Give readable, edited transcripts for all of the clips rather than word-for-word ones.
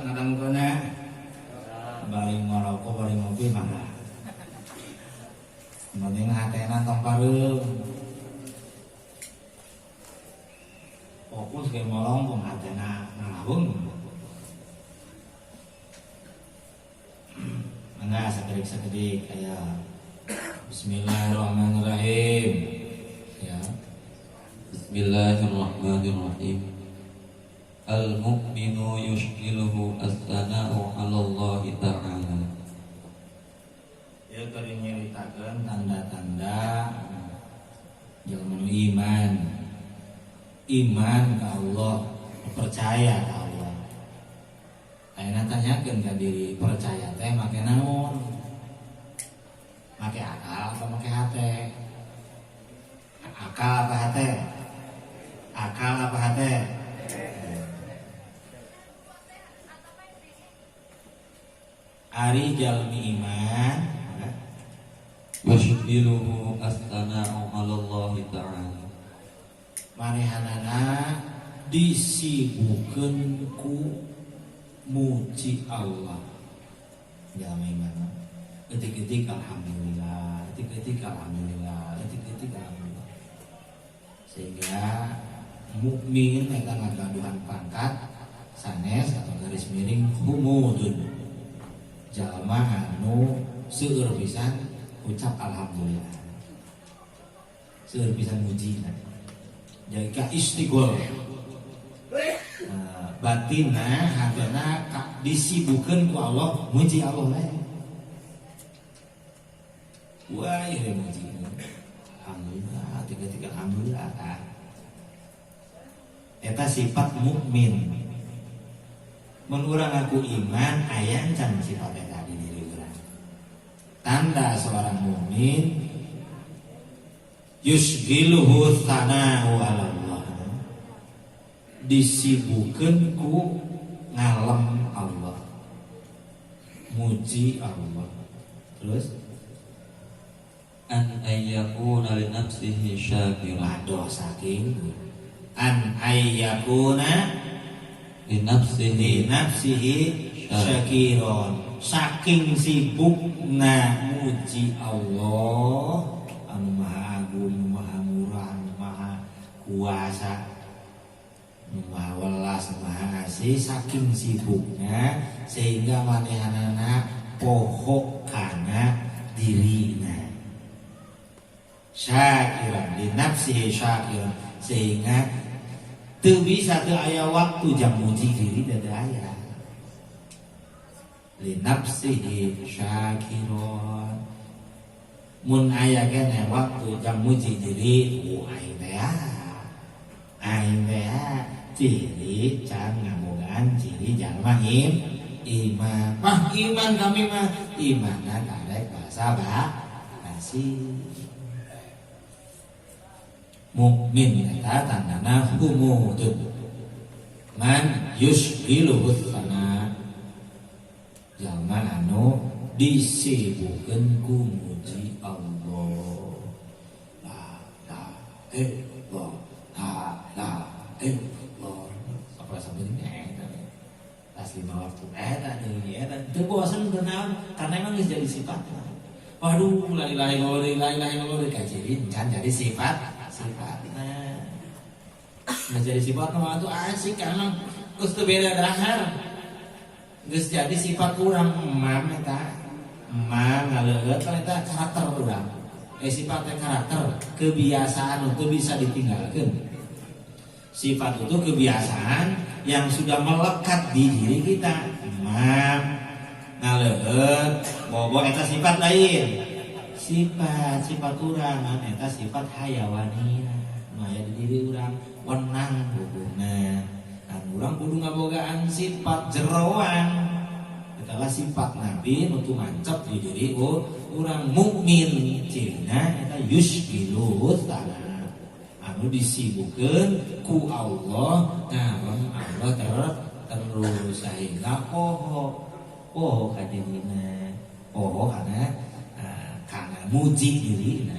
ngadang-ngadangkeunna. Bari ngaroko bari ngopi mah. Mending hatena tong pareum. Fokus ke molong pun hatena ngalaweung. Mangga sakedik-sakedik aya. Bismillahirrahmanirrahim. Ya. Bismillahirrahmanirrahim. Al-mu'minu yushkiluhu as-sana'u 'ala Allah ta'ala. Ya tadi nyeritakeun tanda-tanda jelema iman. Iman ka Allah, percaya ka Allah. Ayeuna tanyakeun ka diri, percaya teh make naon? Make akal atau make hate? Akal apa hate? Akal apa hate? Ari jalmi iman Yushkiluhu as-sana'u 'ala Allah ta'ala. manehanana disibukkeun ku muji Allah. Jalmi iman etik-etik alhamdulillah, etik-etik alhamdulillah, etik-etik alhamdulillah. Sehingga mukmin eta ngagaduhan pangkat sanes atau garis miring humudun. Jalma anu seueur pisan ucap alhamdulillah. Seueur pisan muji. Jadi ka istighol. Batinna hatena disibukkeun ku Allah, muji Allah we. Wah, ieu muji. Alhamdulillah, tiga-tiga alhamdulillah kan. Eta sifat mukmin. Mun urang ngaku iman aya can sifat eta di diri urang. Tanda seorang mukmin yusghiluhu tsana'u 'ala Allah. Disibukkeun ku ngalem Allah. Muji Allah. Terus An ayyakuna li nafsihi syakiran. aduh saking an ayyakuna Li nafsihi nafsihi syakiron, saking sibukna muji Allah anu maha agung, maha murah, maha kuasa, maha welas, maha asih, saking sibuknya sehingga manehanana pohok kana dirina syakiran, li nafsihi syakiran, sehingga teu bisa teu aya waktu jam muji diri teu aya. Li nafsihi syakiron. Mun aya kene waktu jam muji diri, aing teh ciri can ngabogaan ciri jalma iman. Mah iman kami mah imanna karek basa basi. Mukmin eta tandana humudun man yushghiluhu tsana, jalma anu disibukkeun ku muji Allah. La illallah. Apa sampai ini eta asli mah waktu eta deui eta teu bosen teu naon karena emang geus jadi sifat. Waduh, la ilaha illallah kaciri can jadi sifatna. Nah jadi sifat mah itu asik karena geus teu beda dahar. Geus jadi sifat urang emam eta. Emam ngaleut eta karakter urang. Sifat teh karakter, kebiasaan itu bisa ditinggalkan. Sifat itu kebiasaan yang sudah melekat di diri kita. Emam ngaleut bobo eta sifat lain. Sifat urang eta sifat hayawaniyah. Maya di diri urang wenang bubuhna. Dan urang kudu ngabogaan sifat jeroan. Adalah sifat Nabi untuk ngancep di diri urang mukmin. Cirina eta yushghiluhu tsana. Anu disibukkeun ku Allah, ngalem Allah terus sehingga poho ka dirina. Poho kana muji dirina.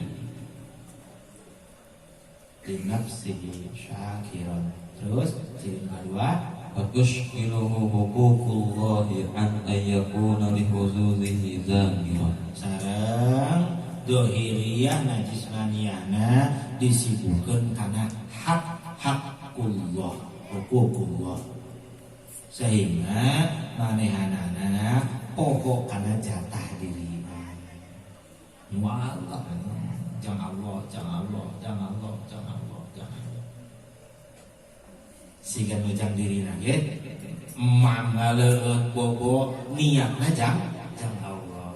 Li nafsihi syakiran. Terus ciri kedua, wa tushkiluhu huququllah Allahi an ayyakuna lihuzuzihi zamira. Sareng dohiriyah najismaniyana disibukkan karena hak-hakullah, hukukullah, sehingga manehanana pokok karena jatah diri. Allah, jangan Allah, jangan Allah, jangan Allah, jangan Allah, jangan Allah. Sehingga nujang diri nage, mangaleut bobo niatna jangan Allah.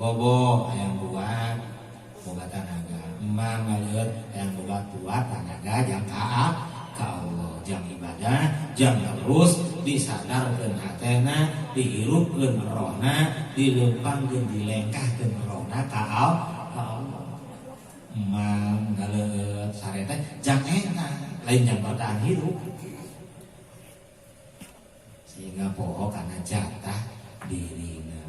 Bobo yang buat boga tanaga, mangaleut yang buat tanaga jangan ka Allah, jangan ibadah, jangan terus disadarkeun hatena, dihirupkeun rohna, dileumpangkeun dilengkahkeun rohna ka Allah. Mangaleut sareta jangan enak, lain yang bertahan hidup. Sehingga poho karena jatah dirina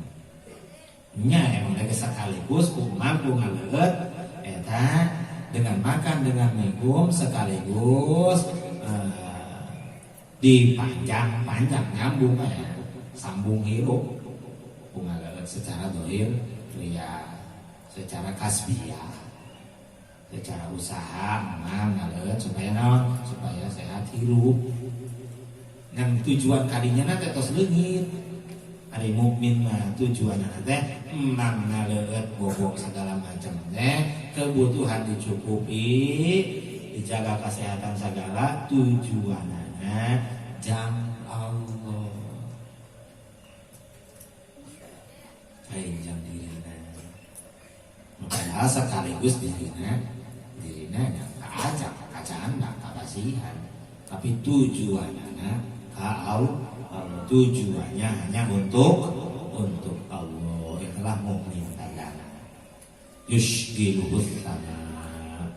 nya emang lagi sekaligus mampu ngaleut eta dengan makan dengan minum sekaligus dipanjang nyambung sambung hidup ngaleut secara dohir ya secara kasbiyah secara usaha ngaleut supaya naon supaya sehat hidup. Dan tujuan kadinya nanti tos leungit. Ari mukmin mah tujuan nanti mangaleut bobok segala macam teh kebutuhan dicukupi, dijaga kesehatan segala tujuanana jang Allah. Lain jang dirina. Padahal sekaligus dirina yang kacaan tak kasihan. Tapi tujuanana tujuannya hanya untuk Allah. Itulah mukmin tandana. Yushgiluhus sama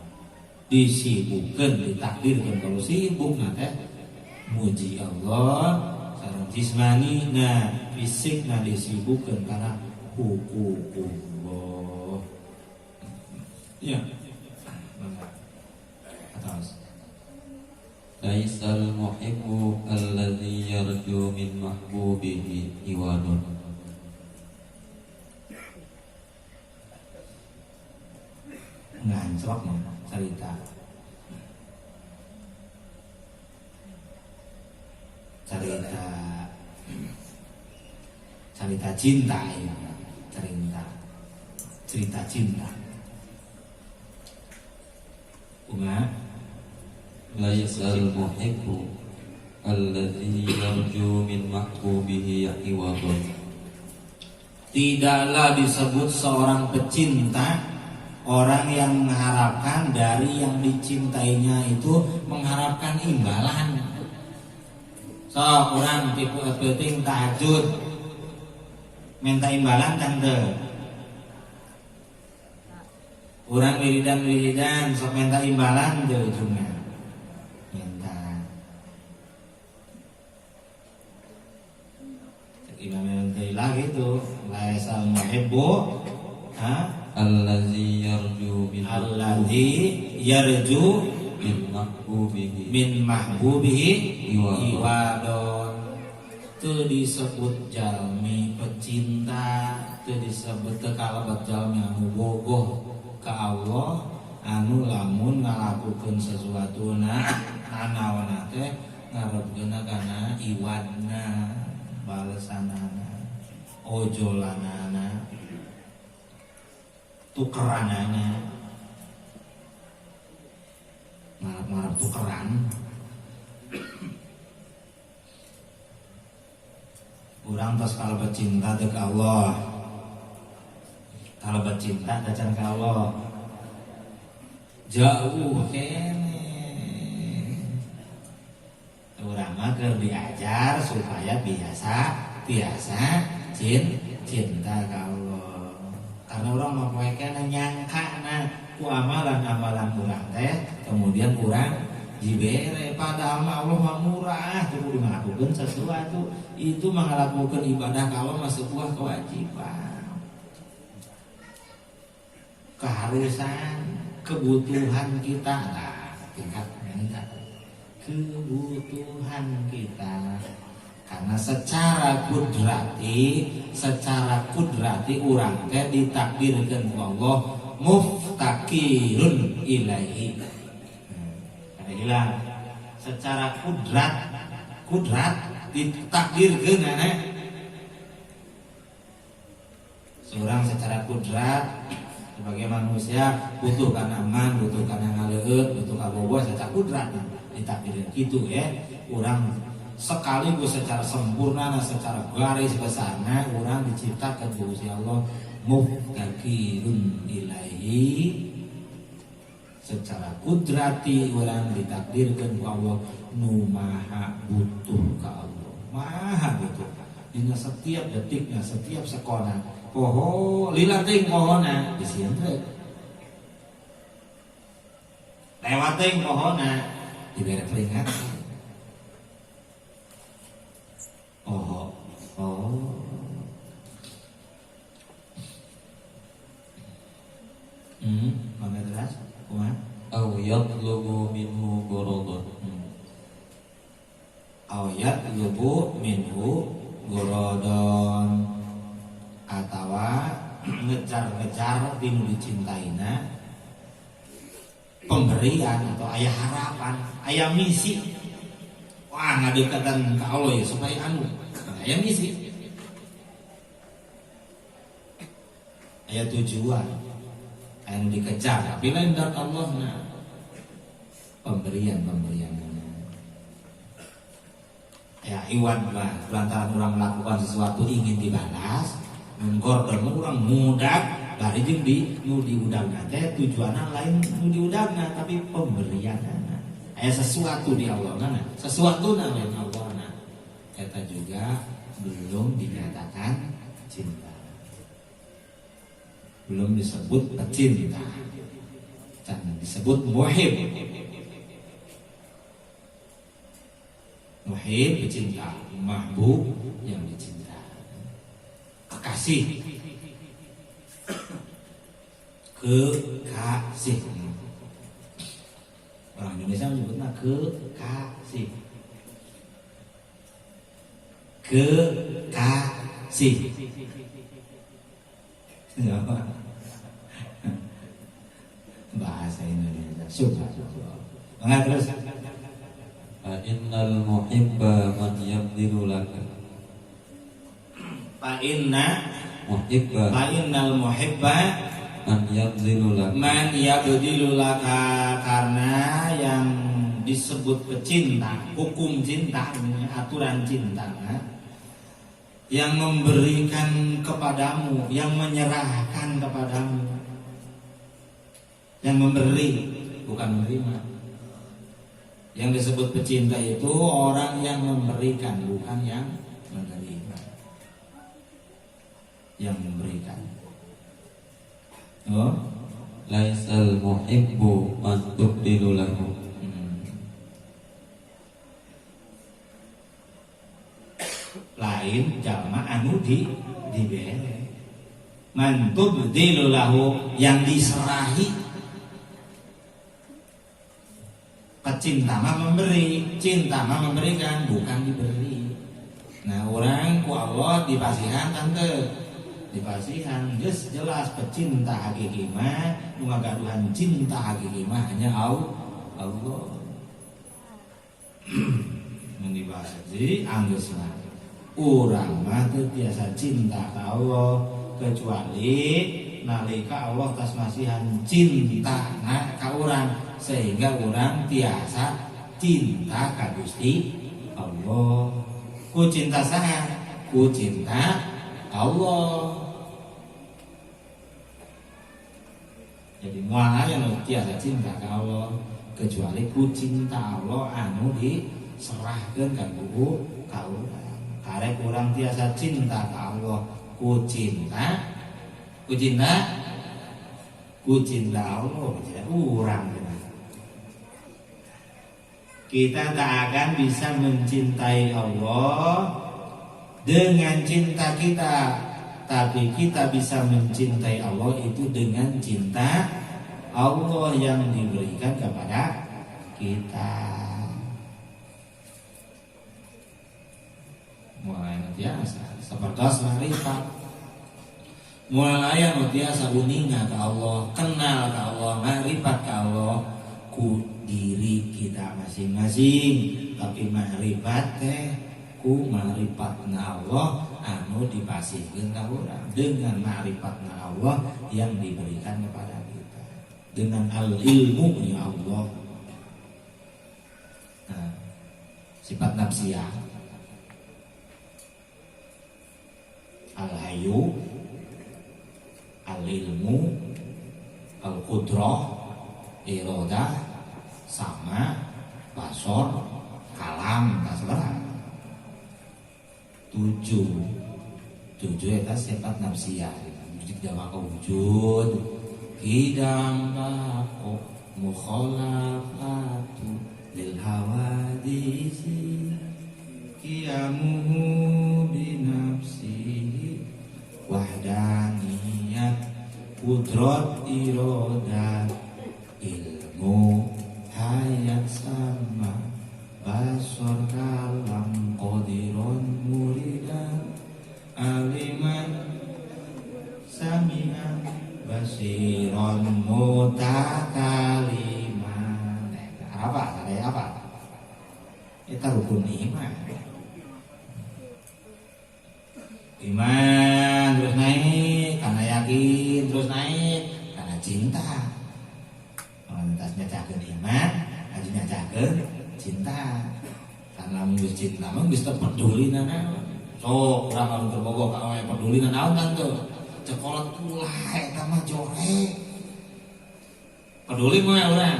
disibukkan, ditakdirkan kalau sibuk nanti muji Allah. Sareng jismani fisik disibukkan karena hukum ya. Atas Laisal muhibbu alladhi yarju min mahbubihi iwadun. Ngancrok cerita cinta ya. cerita cinta Laisal muhibbu alladhi yarju min mahbubihi iwadun. Tidaklah disebut seorang pecinta orang yang mengharapkan dari yang dicintainya itu mengharapkan imbalan. So orang tipe penting tahajud minta imbalan tante. Orang wiridan sok minta imbalan deh ujungnya. Imam Al-Ghazali gitu, laisal muhibbu alladzi yarju min mahbubihi iwadon. Teu disebut jalmi pecinta, teu disebut kalabat jalmi anu bogoh ka Allah anu lamun ngalakukeun sesuatuna anawana teh ngarebkeunna kana iwadna balesanana ojolanana tukeranana marap tukeran urang tos kalabat cinta teh ka Allah kalabat cinta dacan ka Allah jauh kene urang mah keur diajar supaya biasa cinta ka Allah. Karena orang mah poe kana nyangkana ku amalan-amalan urang teh kemudian urang dibere padahal Allah mah murah teu kudu ngalakukeun sesuatu itu mengalakukan ibadah ka Allah mah sebuah kewajiban. Keharusan kebutuhan kita tingkat kebutuhan kita karena secara kudrati urang teh ditakdirkeun ku Allah muftakirun ilaihi. Ada hilang secara kudrat ditakdirkeun ane seorang secara kudrat sebagai manusia butuh kana aman, butuh kana ngaleueut, butuh kabogoh secara kudrat ditakdirkeun kitu ya. Urang sekaligus secara sempurna, secara garis besarna urang diciptakan ku Gusti Allah muftakirun ilaihi. Secara kudrati urang ditakdirkeun ku Allah nu maha butuh ka Allah, maha butuh dina setiap detikna, setiap sekona. Poho lila teuing pohona disieun teh lewat teuing pohona dibere peringatan. Oh. Mana jelas? Kumaha? Aw yatlubu minhu gharadun. Aw yatlubu minhu gharadun, atawa ngejar-ngejar dinu dicintaina pemberian atau aya harapan, aya misi. Wah, ngadekatan ka Allah ya supaya aya misi, aya tujuan, aya dikejar. Tapi lain dari Allah nah pemberian ya iwan lah lantaran orang melakukan sesuatu ingin dibalas menggor dan orang mudah bari jeung di nu diudangna teh tujuanna lain nu diudangna tapi pemberianna aya sesuatu di Allah na sesuatu na lain Allah na eta juga belum dinyatakan cinta, belum disebut pecinta dan disebut muhib. Muhib pecinta, mahbub yang dicinta, kekasih, kekasih. Orang Indonesia menyebutnya kekasih, kekasih. Bahasa Indonesia subhanallah. Enggak terus. Fa innal muhibba man yabdilu laka. Fa innal muhibba man yabdilu laka, karena yang disebut pecinta, hukum cinta, aturan cinta, yang memberikan kepadamu, yang menyerahkan kepadamu, yang memberi bukan menerima. Yang disebut pecinta itu orang yang memberikan, bukan yang menerima. Yang memberikan. Oh, laisal muhibbu man tubdilu lahu. Lain jalma anu dibere. Man tubdilu lahu yang diserahi. Cinta mah memberi, cinta mah memberikan, bukan diberi. Nah, orang ku Allah dipasihan tante, dipasihan jelas pecinta hakiki mah nu ngagaduhan cinta hakiki mah hanya Allah. Mun dibahas jadi anggeus mah urang mah teu tiasa cinta ka Allah kecuali nalika Allah tas masihan cinta ka urang sehingga orang tiasa cinta ka Gusti Allah. Ku cinta saha? Ku cinta Allah. Jadi moal aya nu tiasa cinta ka Allah kecuali ku cinta Allah anu diserahkeun ka Gusti ka urang. Karek urang tiasa cinta ka Allah, ku cinta Allah, tidak urang. Kita tak akan bisa mencintai Allah dengan cinta kita, tapi kita bisa mencintai Allah itu dengan cinta Allah yang diberikan kepada kita. tiasa sapertos marifat mulai aya nu tiasa uninga ka Allah, kenal ka Allah, marifat ka Allah ku diri kita masing-masing, tapi marifat teh ku marifatna Allah anu dipasihkeun ka urang dengan marifatna Allah yang diberikan kepada kita dengan al-ilmu ya Allah. Nah, sifat nafsiyah al-hayyu, al-ilmu, al-qudrah, iradah, sama, basor, kalam, tasbah. Tujuh eta sifat nafsiyah. Jadi jamak wujud, hidam bako, mukhalafatu lil hawadisi, qiyamuhu binafsihi, wahdaniyat, qudrat iradat, ilmu, hayat sama, basor kalam, qadiron muridan, aliman sami'an, basiron mutakaliman. Apa? Ada apa? Itu rukun iman. Iman terus naik karena yakin, terus naik karena cinta. Lantas nyacakeun iman, aja nyacakeun cinta. Karena geus cinta mah geus teu peduli naon. Sok urang anu terbogo ka we peduli naon kan tuh. Cekolot ulah eta mah jorek. Peduli mah urang.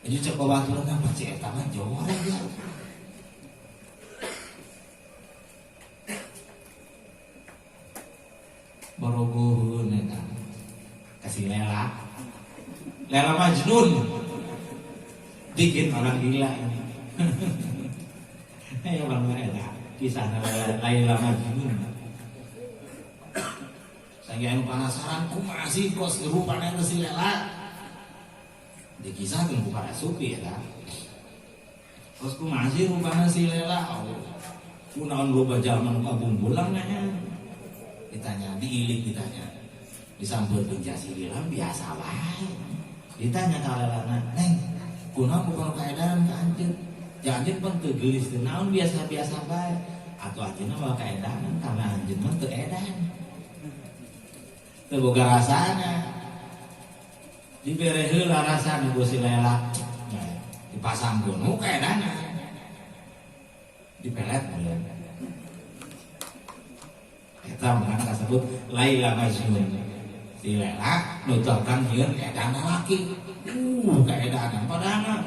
Jadi cek baturan apa cek eta mah jorek ya. Borogohun eta. Kasih Lela Majnun. Bikin orang gila ini. Ayo bang eta kisah Lela Majnun. Saya anu penasaran kumaha sih kos rupana teh si Lela. Dikisahkeun ku para sufi eta. Kos kumaha sih rupana si Lela. Kunaon loba jalma nu kabungbulang nya. Ditanya, diilik ditanya, disampeurkeun jasi Lila biasa wae. Ditanya ka Lelana, "Neng, kunaon kumaha kaedahan ka anjeun?" Ya anjeun pun teu geulis teu naon biasa-biasa bae. Atuh anjeunna mah kaedahan karena anjeun mah teu edan. Teu boga rasana. Dibere heula rasana ku si Lela. Dipasangkeun nu kaedahan. Dipelet mulai. Kita mengenal tersebut Lela Majnun. Si Lela nuturkan nyieun keadaan laki. Keadaan padahal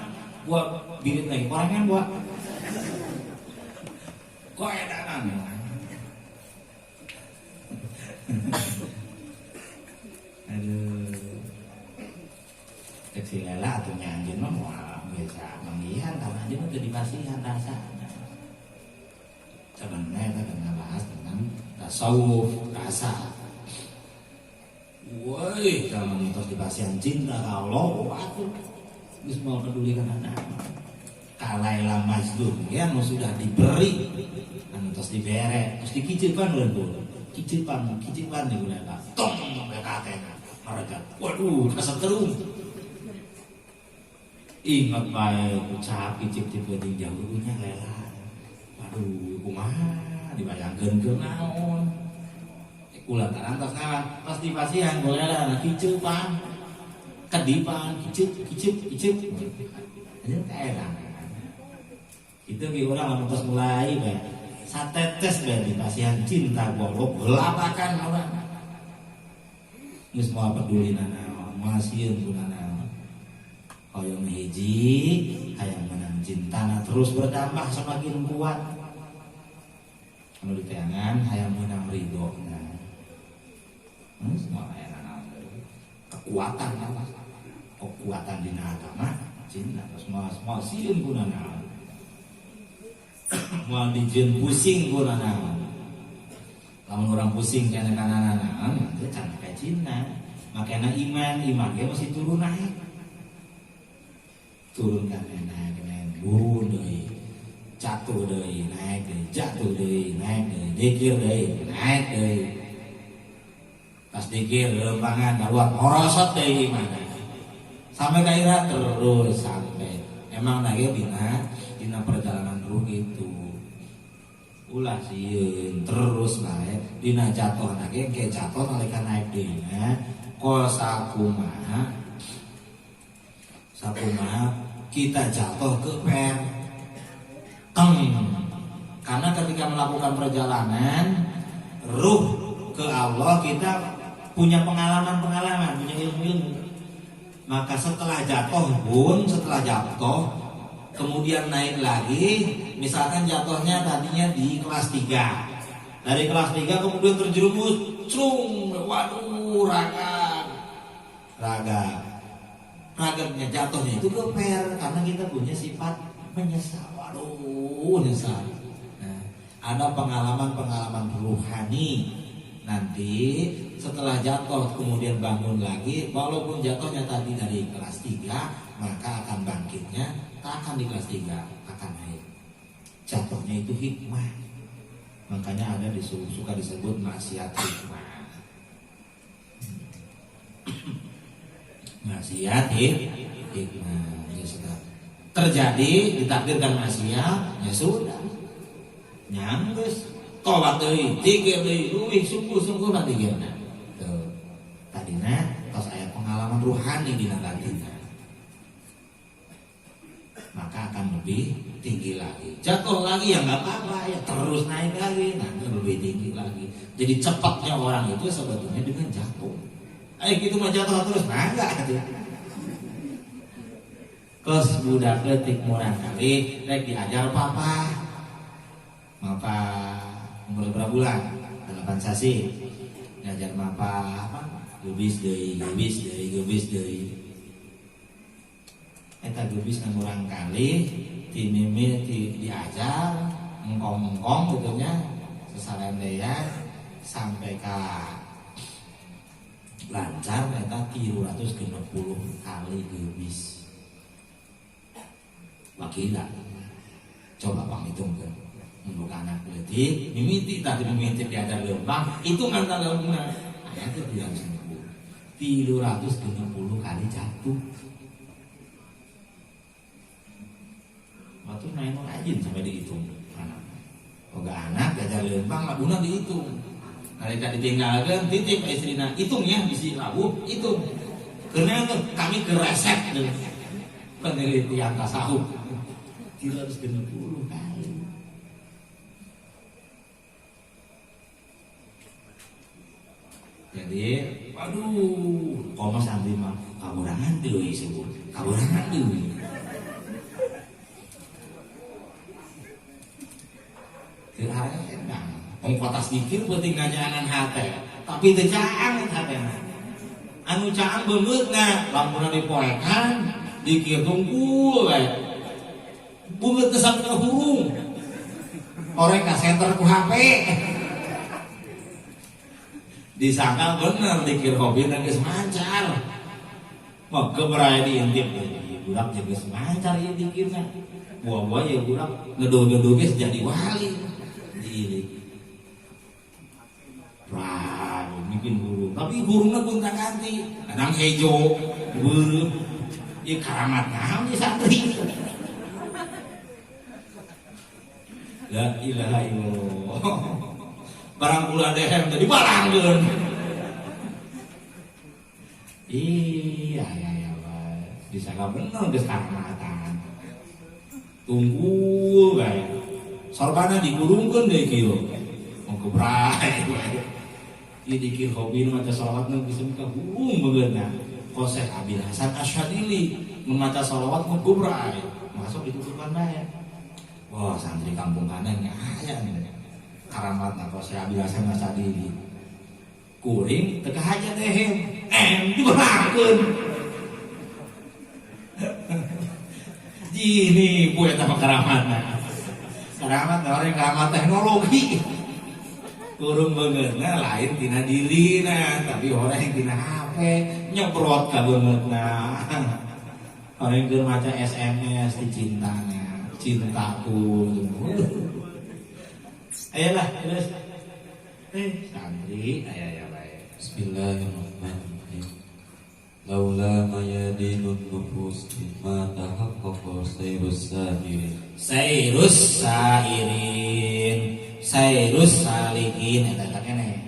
buat birit lagi korangan buat keadaan. Aduh. Cek si Lela atuh nyanjeun mah moal biasa manggihan karena anjeun teu dipasihan rasana. Sebenarnya kita akan bahas tentang tasawuf rasa. Woi, kalau terus dipasihan cinta kalau aku geus mau pedulikan anak. Lela Majnun ya nu sudah diberi anu terus dibere, terus dikicipan leumpur. Kicipan di Lela. Tong bekatena. Mereka. Waduh, kaseterum. Ingat bae ucap kicip di penting jauhnya Lela. Waduh, kumaha dibayangkeun ke naon. Ulah tarantos naon, pas dipasihan boleh lah kicupan. Kedipan, kicip. Aja kaedan. Itu ge urang anu tos mulai bae. Satetes bae dipasihan cinta goblok gelapakan urang. Geus moal peduli naon, moal sieun naon. Hoyong hiji, hayang menang cintana terus bertambah semakin kuat. Anu diteangan hayang menang ridona. Semua hayang naon kekuatan apa? Kekuatan dina agama cinta terus moal sieun kuna naon. Moal dijieun pusing kuna naon. Lamun urang pusing kana naon, teu can ka cinta. Makana iman ge mesti turun naik. Turun kana naik turun deui. jatuh deui naik deui jatuh deui naik deui dikir deui naik deui pas dikir lempangan keluar morosot deui mana sampai daerah terus sampai emang lagi dina perjalanan ruh gitu ulah sieun terus naik dina jatuh lagi ke jatuh nalika naik deui ko sakumaha kita jatuh ke per karena ketika melakukan perjalanan ruh ke Allah kita punya pengalaman punya ilmu maka setelah jatuh kemudian naik lagi misalkan jatuhnya tadinya di kelas 3 dari kelas 3 kemudian terjerumus waduh ragamnya jatuhnya itu geper karena kita punya sifat menyesal waduh nyesal nah, ada pengalaman rohani nanti setelah jatuh kemudian bangun lagi walaupun jatuhnya tadi dari kelas 3 maka akan bangkitnya tak akan di kelas 3 akan naik jatuhnya itu hikmah makanya ada suka disebut maksiat hikmah maksiat hikmah ya sudah terjadi ditakdirkan maksiat ya sudah nyangges tobat deui tikir deui luwih sungguh-sungguh tikirna tuh tadina tos aya pengalaman rohani dina batinna maka akan lebih tinggi lagi jatuh lagi ya nggak apa-apa ya terus naik lagi nanti lebih tinggi lagi jadi cepatnya orang itu sebetulnya dengan jatuh gitu mah jatuh terus enggak gitu kos budak letik murah kali rek diajar papa umur berapa bulan 8 sasi ngajar mapa gebis deui eta gebis kan urang kali timimi diajar engkong gitu nya sasarandean sampai ka lancar eta 360 kali gebis wakila coba panghitungkeun untuk anak letik mimiti tadi mimiti diajar lembang itu ngantara lembang ayatnya tidak sembuh 360 kali jatuh waktu main rajin sampai dihitung anak diajar lembang labuna dihitung mereka ditinggalkan titip istrina hitung ya bisi labu hitung karena kami keresep penelitian tasawuf 360 kali jadi waduh komas santri mah kaburangan deui sebut kaburangan deui teu arendang ongkotas dikir penting ngajanan hate tapi teu caang hatena anu caang beungeutna lamun dipoekan dikir tungkul we beungeut teh sampe hurung orek ka center ku HP disangka bener dikir hobi dan geus mancar mah keberaya diintip budak jeung geus mancar ieu dikirna buah-buah ya budak ngedo-ngedo geus jadi wali diilik wah bikin burung tapi burungna gonta-ganti kadang hejo beureum ieu karamat naon ieu santri la ilaha illallah barang kula dehem tadi balanggeun iya disangka bener geus karamatan tunggu bae sorbana digurungkeun deui kieu mau kebrae bae ieu dikir hobi nu maca shalawat nu bisa ka gurung beungeutna Qoseh Abil Hasan Asyadili membaca shalawat mau kebrae masuk ditutupan bae wah santri kampung kanan aya nih karamat Qoseh Abil Hasan Asyadili kuring teu haja dehem diberakeun ini bu eta karamat orang karamat teknologi kurung beungeutna lain tina dirina tapi orang tina HP nyebrot ka beungeutna orang keur maca SMS di cintanya cintaku. Ayolah terus. Santri aya bae. Bismillahirrahmanirrahim. Laula mayadinun nufus ma tahaqqaqa sayrus sahirin. Sairus sairin, sairus salikin, eta kene.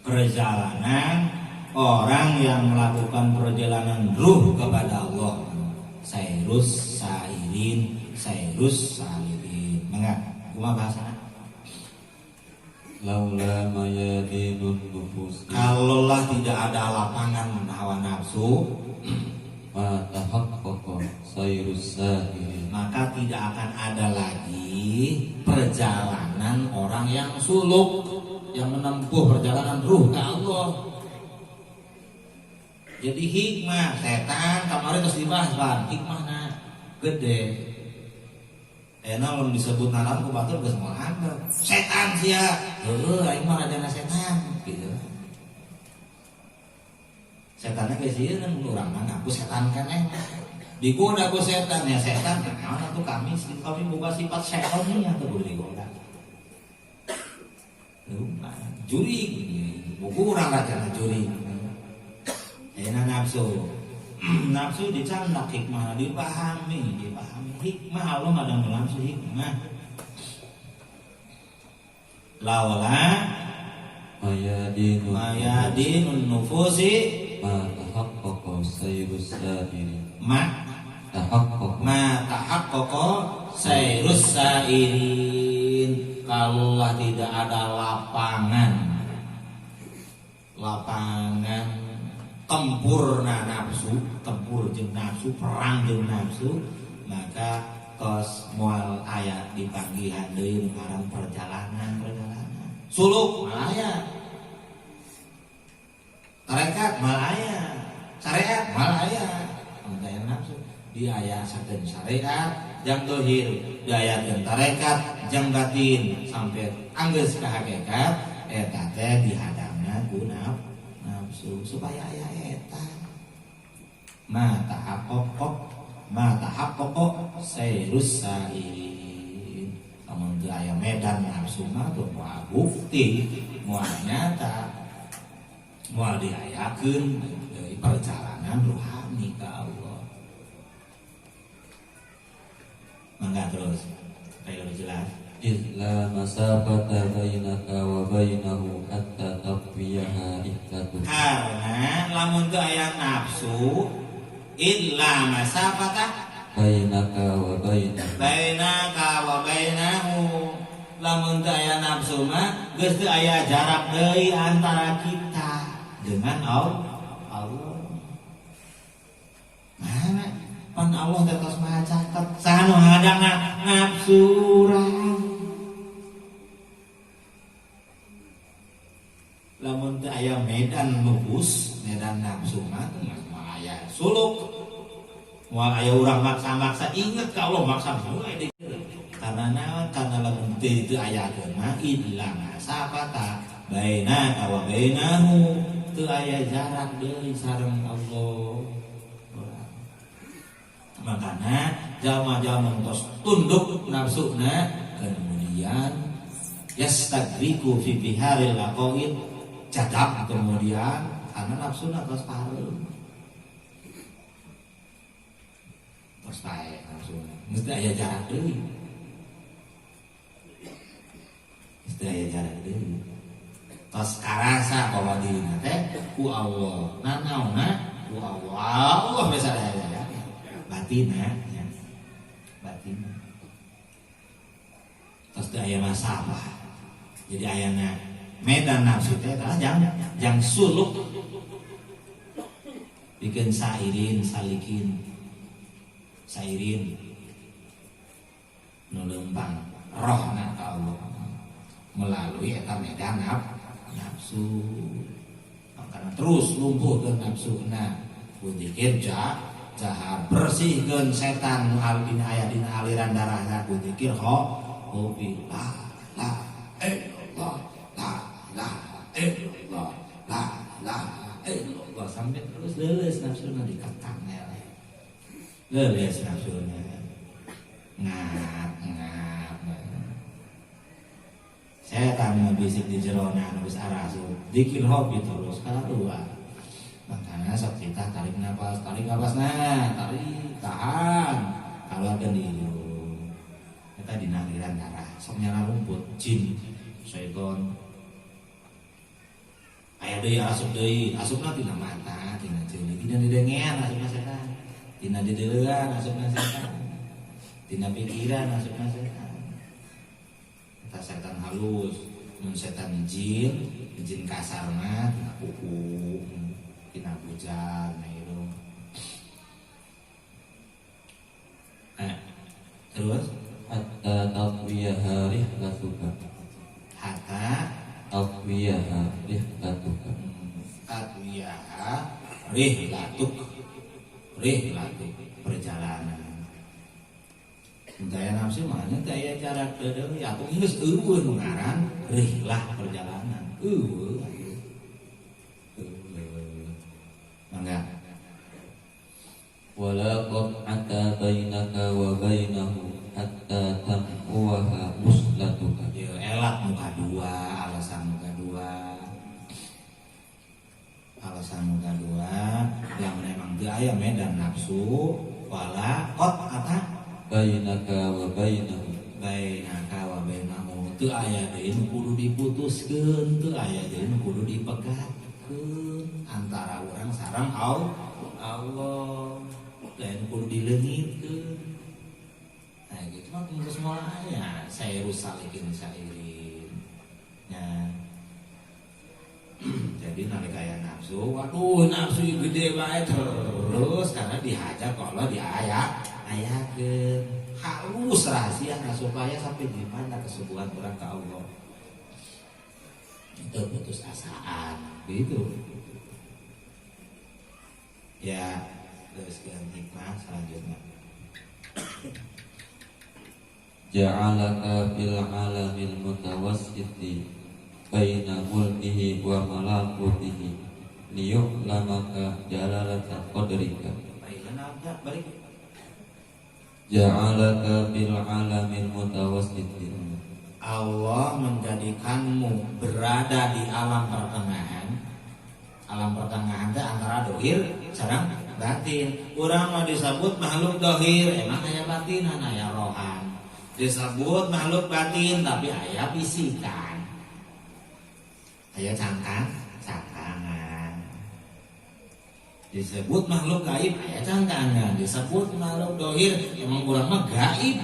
Perjalanan orang yang melakukan perjalanan ruh kepada Allah. Sairus sairin, sairus salikin. Mangga, kumaha bahasana? Laula mayadinun nufus Kalaulah tidak ada lapangan hawa nafsu, ma tahaqqaqa sayrus sahirin. maka tidak akan ada lagi perjalanan orang yang suluk, yang menempuh perjalanan ruh ke Allah. Jadi hikmah setan kemarin terus dibahas ban hikmahna gede. Lamun disebut naran ku batur geus moal handap. Setan sia. Heueuh aing mah rajana setan gitu. Setannya geus ieu kan urang mah ngaku setan keneh. Digoda ku setan ya setan naon atuh kami boga sifat setan nya atuh kudu digoda. Jurig, buku urang rajana jurig. Ayeuna nafsu. Nafsu dicandak hikmah dipahami hikmah Allah ada nafsu hikmah. Laula mayadinun nufusi Ma tahaqqaqa sayrus sahirin. ma tahaqqaqa sayrus sairin. Kalau tidak ada lapangan tempurna nafsu, tempur jeung nafsu, perang jeung nafsu, maka kos moal aya dipanggihan deui ngaran perjalanan. Suluk malaya. Tarekat malaya. Syariat malaya. Mun nafsu di aya sakeun syariat jang dohir, di ayakeun tarekat jang batin sampai anggeus ka hakikat eta teh dihadangna ku nafsu supaya aya eta ma tahaqqaqa sayrus sairin. Amun teu aya medan nafsu mah teu moal bukti, moal nyata, moal diayakeun deui perjalanan rohani ka Allah. Mangga terus ayo jelas. Illa masafata bainaka wa bainahu hatta taqwiyaha ihlatu. Karena lamun teu aya nafsu illa masafata Bainaka wa bainahu. bainaka wa bainahu, lamun teu aya nafsu mah geus teu aya jarak deui antara kita dengan Allah. Mana pan Allah terus maha caket saha nu hadangna nafsu urang. Lamun teu aya medan nufus, medan nafsu mah aya suluk. Moal aya urang maksa-maksa inget ka Allah maksa mulai dikeun. Karena naon? Karena lamun teu ayakeun mah illa masafata bainaka wa bainahu, teu aya jarak deui sareng Allah. Makana jalma-jalma tos tunduk nafsuna kemudian yastagriku fi biharil laqaid, cacap kemudian karena nafsuna tos pareum. Tos pae nafsuna. Mesti aya jarak deui. Mesti aya jarak deui. Tos karasa bahwa dirinya teh ku Allah. Nanaonna ku Allah. Allah bisa daya. Batina ya. Batina. Terus aya masalah. Jadi ayana medan nafsu teh adalah yang suluk bikin sairin salikin. Sairin nu leumpang rohna ka Allah melalui eta medan nafsu. Karena terus lumpuhkeun nafsuna ku zikir jahar bersihkeun setan nu dina aya dina aliran darahna ku zikir hobi la illallah la illallah sampai terus leuleus nafsuna dikekang leuleus nafsuna ngap. Setan ngebisik di jerona nubis arasu dikir hobi terus keluar. Makanya sok kita tarik nafas nah tarik tahan keluarkan diri. Kita di aliran darah sok nyala rumput jin syaiton aya deui asup deui asupna tina mata tina ceuli tina didengean asupna setan tina dideulean asupna setan tina pikiran asupna setan. Kita setan halus, mun setan jin kasar mah tina kuku, tina bujang, nah itu. Terus hatta tatwiyaha rihlatuka. hatta Tatwiyaha rihlatuka. tatwiyaha rihlatuk perjalanan. Daya nafsu mana daya jarak deui atuh geus eueuh nu ngaran rihlah perjalanan. Mangga. Wala qat'ata bainaka wa bainahu hatta tamhuwaha muslatuka. Ya elat muka dua, alasan muka dua yang memang dia aya medan nafsu wala qat'ata Bainaka wa bainahu. bainahu teu aya deui nu kudu diputuskeun, teu aya deui nu kudu dipegatkeun antara urang sareng Allah. Lain kudu dileungitkeun. Nah gitu mah terus moal aya saya rusalikin sairin. Ya. Jadi nalika aya nafsu, waduh nafsu gede bae terus karena dihajar kalau diayakeun. Halus rahasia supaya sampai di mana kesubuhan orang ke Allah. Itu putus asaan gitu. Ya, terus hikmah selanjutnya. Ja'alaka fil alamil mutawassiti baina mulkihi wa malakutihi liyu'lamaka jalalata qadrika. Balik. Ja'alaka fil alamil mutawassiti. Allah menjadikanmu berada di alam pertengahan. Alam pertengahan itu antara dohir sareng batin. Urang mah disebut makhluk dohir, emang aya batinan, aya rohan. Disebut makhluk batin tapi aya bisikan. Aya cangkangan. Disebut makhluk gaib aya cangkangan. Disebut makhluk dohir emang urang mah gaib.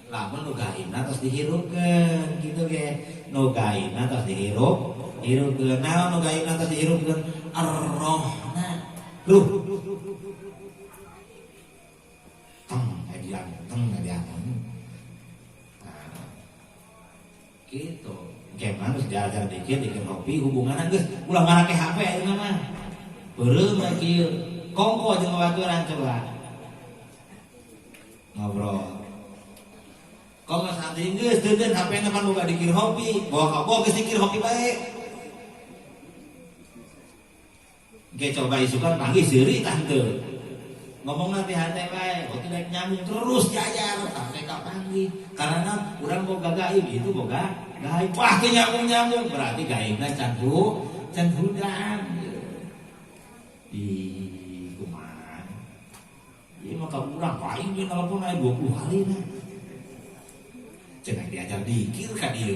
Lamun nu gaibna tos dihirupkeun gitu ge. Nu gaibna tos hirupkeun. Naon nu gaibna tos dihirupkeun? Ar-rohna. Duh. Edian. Nah, gitu. Gimana harus diajar dikit hobi hubungan geus ulah marake HP ayeuna mah. Beureum mah kieu. Kongko jeung babaturan coba. Ngobrol. Kau nggak saat ini geus deuden HP na pan boga dikir hobi, bawa geus dikir hobi bae. Ge coba isukan panggih seuri tah teu. Ngomong nanti hate bae, waktu daek nyambung terus diajar sampai ka panggih. Karena urang boga gaib itu boga gaib. Wah teu nyambung berarti gaibna can hudang. Ih, kumaha. Ieu mah ka urang paling di nelpon aya 20 kali nah. Jangan diajar dikir kan dia.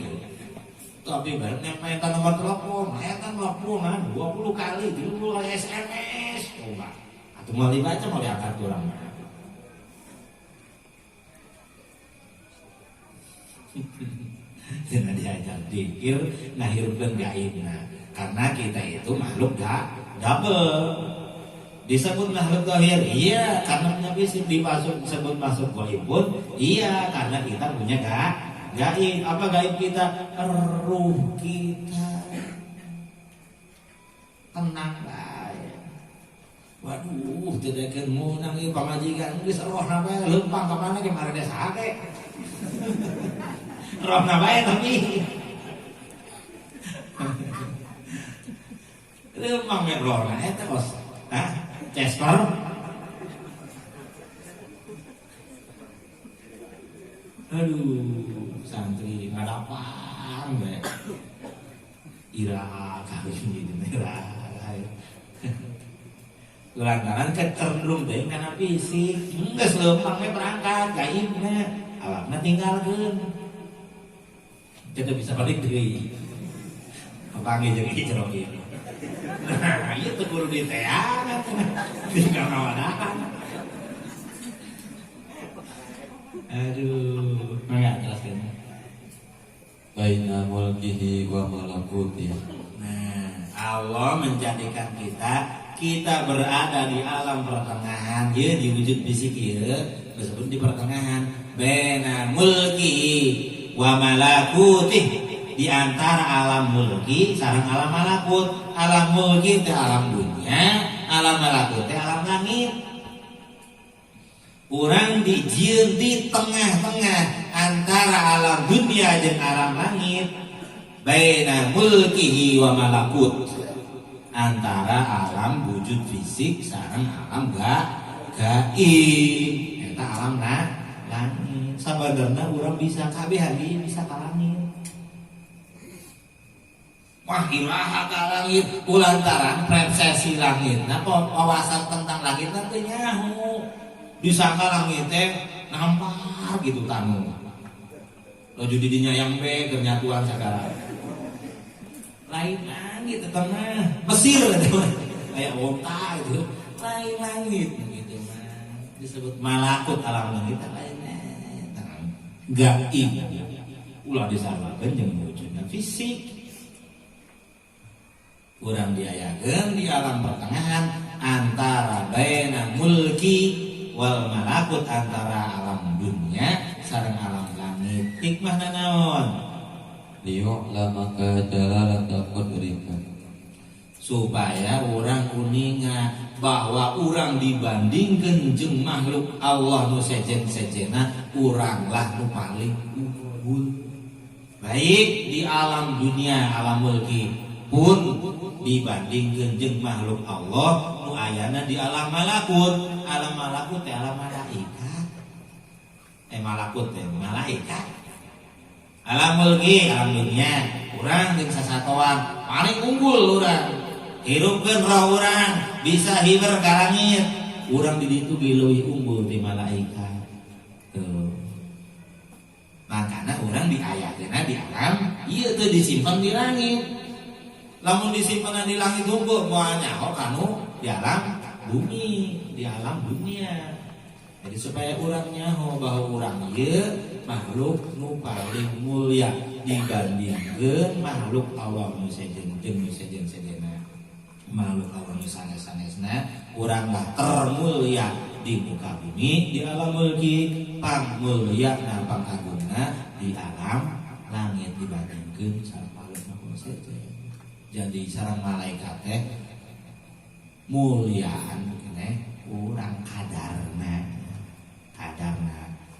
Tapi bareng yang nomor telepon, kan teleponan 20 kali, 30 kali SMS. Oh enggak. Atau mau dibaca mau diangkat orang. Jangan diajar dikir, ngahirupkeun gaibna. Karena kita itu makhluk double. Disebut makhluk zahir, iya karena punya fisik. Disebut masuk gaib pun, iya karena kita punya gaib. Apa gaib kita? Ruh kita. Tenang bae. Waduh, tidak menang ieu pamajikan geus rohna bae leumpang ka mana ge marade sake. Rohna bae tapi leumpang ge rohna eta bos. Hah? Cesper Aduh, santri ngadapang be. Ira kawin gitu merah. Lantaran kecerung deh karena fisik, enggak selempang berangkat, gaibnya, awakna tinggalkan. Kita bisa balik deh. Panggil jadi cerok ini. Nah, itu guru di teangan, tinggal ngawadahan. Aduh, nggak jelaskan. Baina mulkihi wa malakutih. Nah, Allah menjadikan kita berada di alam pertengahan, ya di wujud fisik ya, disebut di pertengahan. Baina mulki wa malakutih, di antara alam mulki sareng alam malakut. Alam mulki itu alam dunia, alam malakut itu alam langit. Orang dijieun di tengah-tengah antara alam dunia dan alam langit. Baina mulkihi wa malakut, antara alam wujud fisik sareng alam gaib. Eta alam langit. Sabenerna urang bisa kabeh hari bisa ka langit. Wah iraha ka langit kulantaran persepsi langit. Nah wawasan tentang langit teh nyaho. Disangka langit teh nampar gitu tanu. Loju di dinya yang be kernyatuan sagala. Lain langit tetep mah Mesir gitu mah. Kayak onta itu. Lain langit gitu mah. Disebut malakut alam langit lainnya. Gaib. Ulah disamakeun jeung wujudna fisik. Urang diayakeun di alam pertengahan antara baina mulki wal malakut, antara alam dunia sareng alam langit. Hikmahna naon? Liyu'lamaka jalalata qadrika, supaya orang kuninga bahwa orang dibandingkan jeung makhluk Allah nu sejen-sejena, uranglah nu paling unggul. Baik di alam dunia alam mulki pun dibandingkan jeung makhluk Allah nu ayana di alam malakut. Alam malakut teh alam malaikat. Malakut teh malaikat. Alam mulki alam dunia urang jeung sasatoan paling unggul urang. Hirupkeun roh urang bisa hiber ka langit. Urang di ditu leuwih unggul ti malaikat. Tuh. Makana urang diayakeunna di alam ieu teu disimpen di langit. Lamun disimpen di langit unggul moal nyaho kanu di alam bumi, di alam dunia. Jadi supaya urang nyaho bahwa urang ieu makhluk nu paling mulia dibandingkeun makhluk Allah nu sejen jeung nu sejen-sejena. Makhluk Allah nu sanes-sanesna urang lah termulia di muka bumi di alam mulki, pangmulyana pangagungna di alam langit dibandingkeun sareng makhluk sejen. Jadi sareng malaikat teh muliaan keneh urang kadarna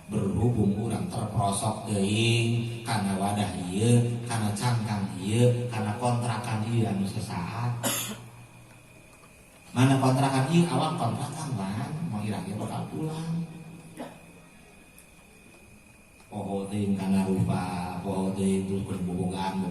berhubung urang terprosok teuing kana wadah ieu, kana cangkang ieu, kana kontrakan ieu anu sesaat. Mana kontrakan ieu awak kontrakan mah mau irah bakal pulang. Poho teuing kana rupa, poho teuing terus bobogaan.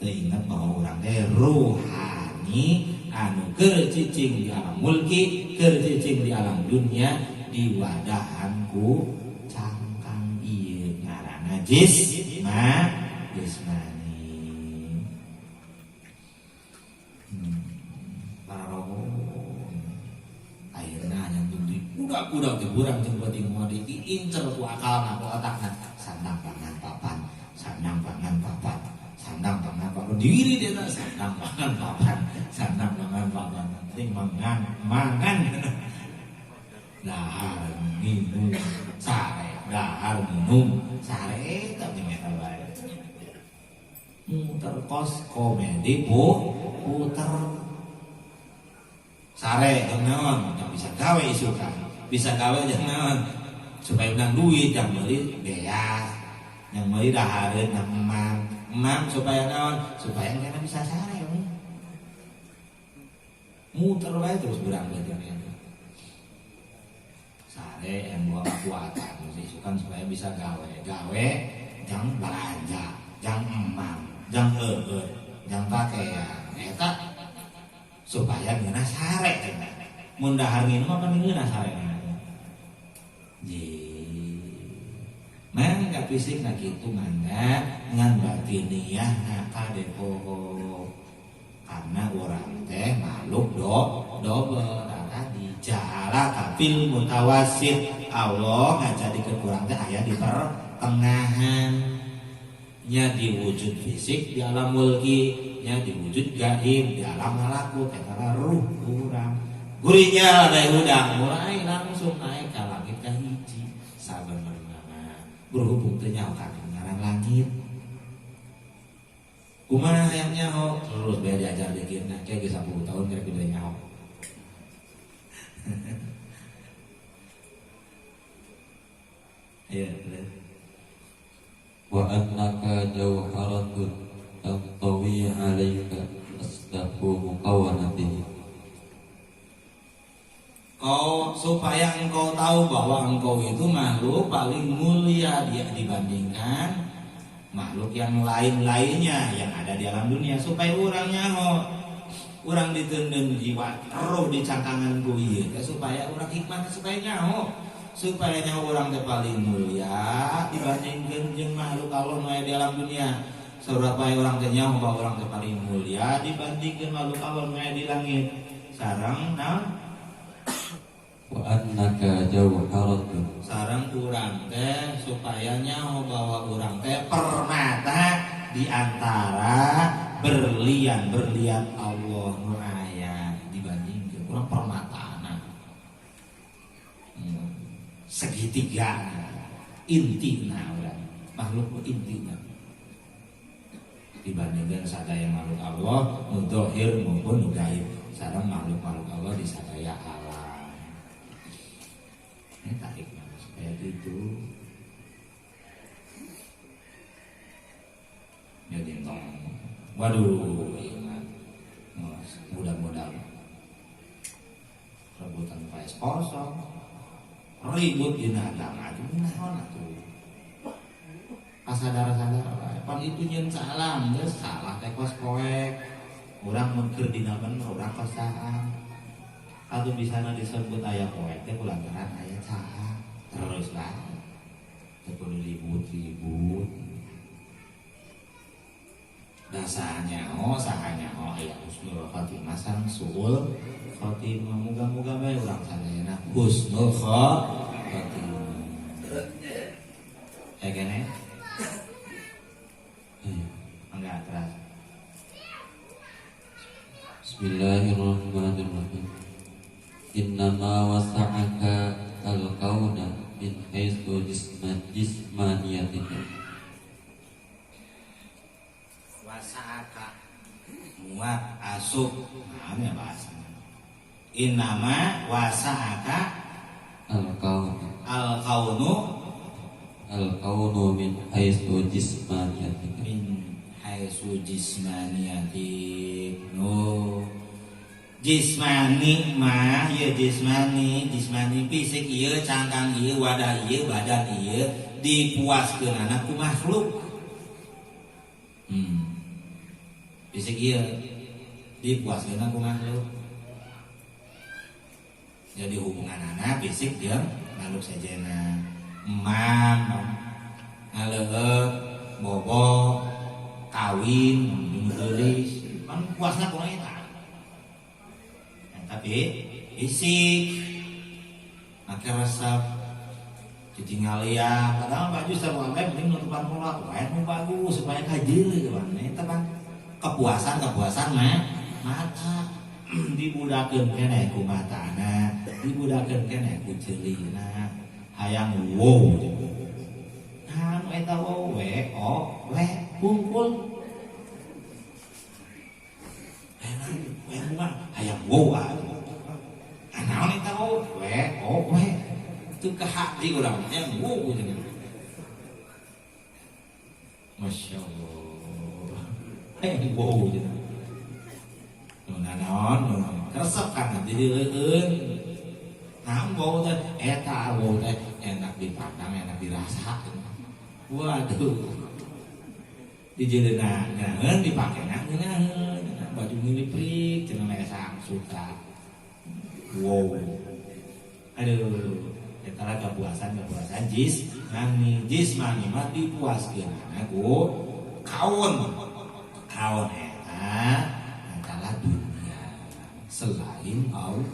Teu ingat bahwa urang teh ruhani anu keur cicing di alam mulki, keur cicing di alam dunia, diwadahan ku cangkang ieu ngaranna jismani. Pararohon ayeuna nya tuh budak-budak teh urang jeung beuting moal diincer ku akalna ku otakna. Sandang pangan papan, sandang pangan papan. Sandang pangan papan diri dia tak sandang pangan papan, sandang pangan papan penting mangan dahar minum sare, dahar minum sare tapi meta bae muter kos komedi puter sare jeung naon yang bisa gawe isukan, bisa gawe jeung naon supaya menang duit yang beli beas, yang beli dahareun yang emang supaya naon? Supaya kena bisa sare we. Muter wae terus berang belajarnya. sare yang buang kekuatan sisukan supaya bisa gawe jang belanja jang emang jang jang pakaian eta supaya geuna sare mun dahar nginum apa ngeuna sare mangga fisik na kitu mangga ngan batiniah ngaka depo karena orang teh makhluk double tadi jala kafil mutawasit Allah ngajadikeun urang teh aya di pertengahan nya diwujud fisik di alam mulki nya diwujud gaib di alam malakut eta ruh urang gurinya ada udang mulai langsung naik ka langit ka hiji sabenerna berhubung teh nyaho ka ngaran langit kumaha hayang nyaho terus bae diajar dikitna kayak geus 10 tahun kira kudu nyaho ya wa annaka jawharatun tantawi 'alaika asdafu muqawanatihi. Kau supaya engkau tahu bahwa engkau itu makhluk paling mulia dia dibandingkan makhluk yang lain-lainnya yang ada di alam dunia supaya orangnya orang ditendeng jiwa roh di cangkangan ku ieu supaya orang hikmah supaya nyaho orang teh paling mulia dibandingkan jeung makhluk Allah nu di alam dunia supaya orang teh nyaho bahwa orang teh paling mulia dibandingkan makhluk Allah nu di langit sareng naon wa annaka jawharatun sareng urang teh supaya nyaho bahwa urang teh permata di antara berlian Allah nu aya dibandingkeun urang permatana segitiga intina urang makhluk intina dibandingkan sadaya makhluk Allah nu zahir maupun nu gaib sareng makhluk Allah di sadaya alam. Ini tarik supaya itu jadi tong waduh ingat mudah-mudahan rebutan PS kosong ribut di agama itu naon atuh kasadar-sadar pan itu nyeun salam geus salah teh kos poek urang mun keur dina bener urang kosaan atau bisana disebut ayah poek teh kulantaran aya saha terus lah teu kudu ribut-ribut dasarnya sahanya aya husnul khotimah sang suul khotimah muga-muga bae urang sadayana husnul khotimah ya kene enggak keras Bismillahirrahmanirrahim. Innama wasa'aka al-kauna min haitsu jismaniyatika. Wasa'aka muat asuk namanya bahasanya. Innama wasa'aka al-kaunu min haitsu jismaniyatika. Min haitsu jismaniyatik. No jismani mah ya jismani fisik ieu cangkang ieu wadah ieu badan ieu dipuaskeun anak ku makhluk fisik ieu dipuaskeun anak ku makhluk jadi hubungan anak fisik jeung makhluk sajena emam ngaleut bobo kawin geulis kan puasna ku eta tapi isik make resep ditinggal ya padahal baju sama apa penting nutupan pola wae nu bagus supaya kajeul kan eta kan kepuasan mah mata dibudakeun keneh ku matana dibudakeun keneh ku ceulina hayang wow nah eta wow we kumpul hayang wow naon eta we teu ka hati urang hayang wow gitu. Masya Allah hayang wow gitu. Naon keresep kan jadi leueun Nah, bau teh eta bau teh enak dipandang, enak dirasa. Waduh. Dijeleunaan dipakena ngeunaheun, baju miliprik cenah esang suka. Wow. Aduh, eta lah kepuasan jismani mah dipuaskeun ku kaon eta adalah dunia selain Allah.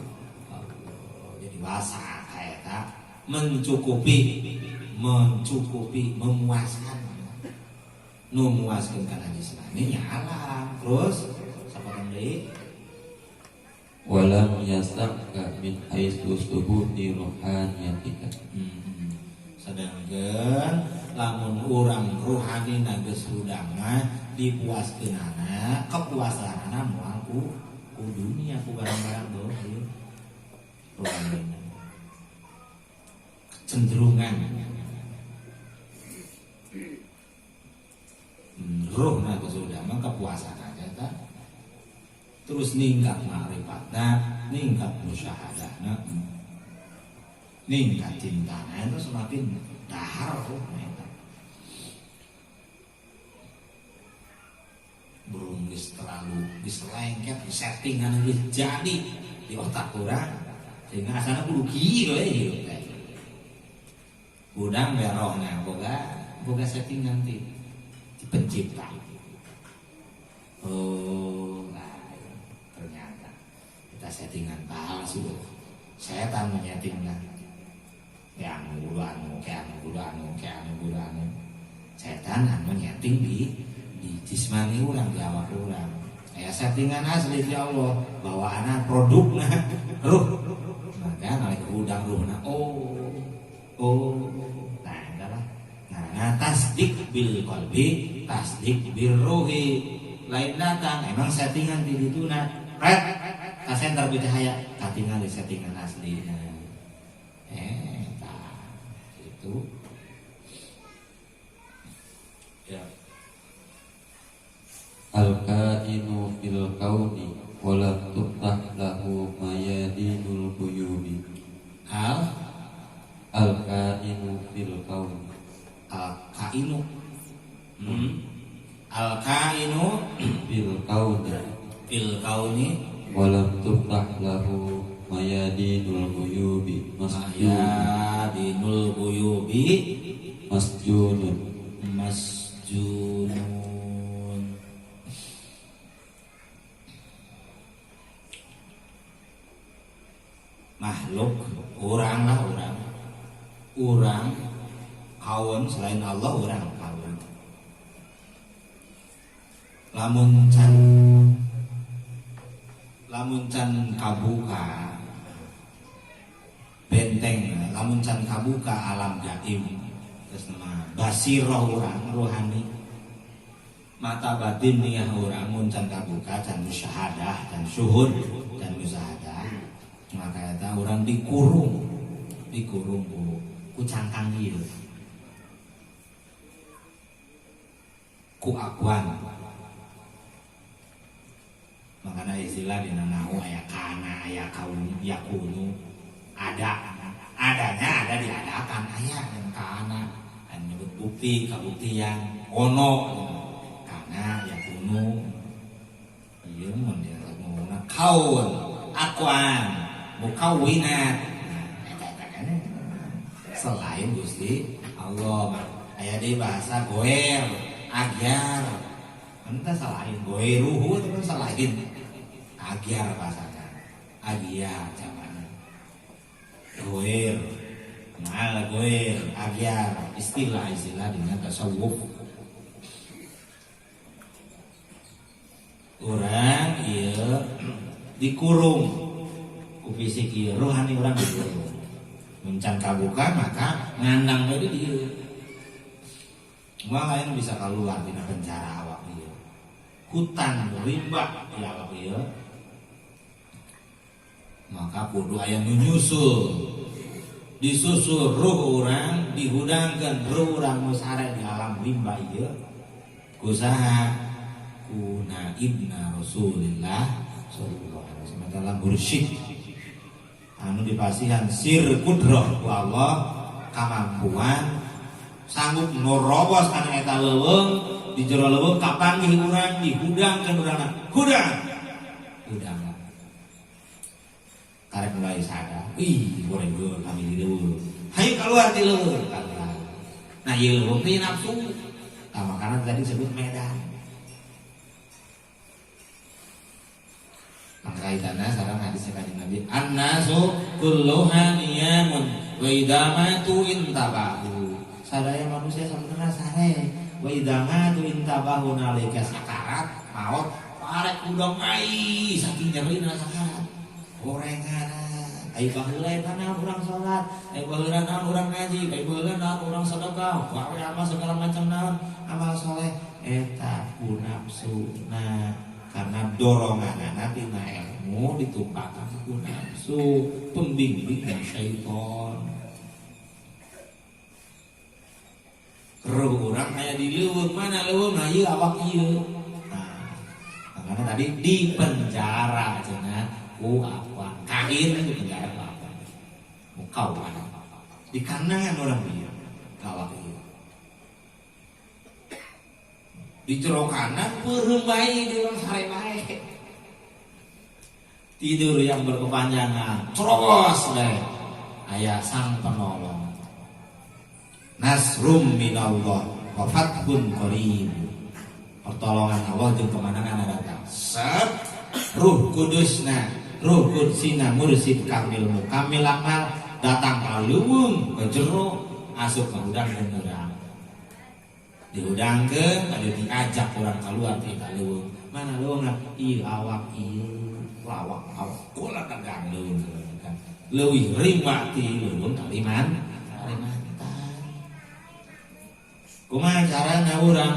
Jadi bahasa eta mencukupi memuaskan nu muaskeun kana jismani nya alam. Terus sapotan deui walam yasakka min haitsu subuti ruhaniyatika. Sedangkan lamun urang ruhanina geus hudang dipuaskeunana kepuasanana moal ku dunia ku barang-barang dohir ruhanina cenderungan ruhna geus hudang kepuasan aja ta terus ningkat ma'rifatna ningkat musyahadahna ningkat cintana itu semakin dahar eta. Belum terlalu lengket settingan geus jadi di otak urang sehingga asana kudu kieu we hirup teh. Udang berohna boga settingan ti pencipta. Oh, ternyata kita settingan palsu. Setan menyetingkan yang anu setan anu nyeting di jismani urang di awak urang aya settingan asli di Allah bawaana produkna ruh maka nalika udang ruhna nah adalah tasdik bil qalbi tasdik bil ruhi lain datang emang settingan di dituna ret kasenter biteh haya katingal di settingan asli itu ya Al-kainu fil kauni wala tuftah lahu mayadinul buyubi. Al-kainu fil kauni. Al-kainu Al-kainu fil kauni fil kauni wala tuftah lahu mayadinul buyubi mayadinul buyubi masjunun makhluk orang kawan selain Allah orang kawan lamun can kabuka benteng lamun can kabuka alam gaib terus nama basirah orang rohani mata batin niat orang mun can kabuka can musyahadah can syuhud can musahadah maka eta orang dikurung ku cangkang ieu ku akuan makana istilah dina nahu aya kana aya kaum yakunu adanya ada diadakan aya yang kana nyebut bukti kabuktian ono kana yakunu ieu mun dia ngomongna kaun akuan mukawinat selain Gusti Allah aya di bahasa goer agyar entah selain goeruhu itu kan selain agyar bahasanya agyar zaman goer goer agyar istilah dengan tasawuf orang iya dikurung ku fisik iya rohani orang dikurung mencan kabuka maka ngandang tadi dia malah yang bisa keluar di penjara awak dia hutan rimba di awak dia maka kudu aya disusul ruh orang dihudangkan ruh orang musare di alam rimba ieu kusaha kuna ibna Rasulillah sallallahu alaihi wasallam mursyid anu dipasihan sir kudroh ku Allah kamampuan sanggup norobos kana eta leuweung di jero leuweung kapanggih urang dihudangkeun urangna hudang karek mulai sadar goreng kami di leuweung hayu keluar ti leuweung nah ieu leuweung teh nafsu makanya tadi disebut medan kaitannya sekarang hadisnya kanjeng Nabi annasu kulluha niyamun wa idza matu intabahu sadaya manusia sabenerna sare wa idza matu intabahu nalika sakarat maut parek udang ai saking nyerina sakarat gorengan ayo baheula kana urang salat ayo baheula naon urang ngaji ayo baheula naon urang sedekah wae amal segala macam naon amal soleh eta ku nafsuna karena dorongan tina ilmu ditumpahkan ku nafsu pembimbing dan syaitan. Keruh urang aya di leuweung mana leuweung ieu awak ieu. Nah, makanya tadi di penjara cenah ku apa kain di penjara apa. Mukawan. Di kanangan orang ieu kawak ieu. Di jero kanan peureum bae di urang sare bae. Tidur yang berkepanjangan, terobos deh. Aya sang penolong. Nasrum minallah wa fathun qarib. Pertolongan Allah jeung kemenangan datang. Set Ruh Kudusna, Ruh Kudsina mursid kamil mukamil amal datang ka leuweung ke jero asup ka udang dan urang. Diudangkeun ada diajak orang keluar ti leuweung. Mana leuweung ieu awak ieu lawak awak kula kagandung kan. Leuwih rima ti leuweung Kalimantan. Kumaha carana urang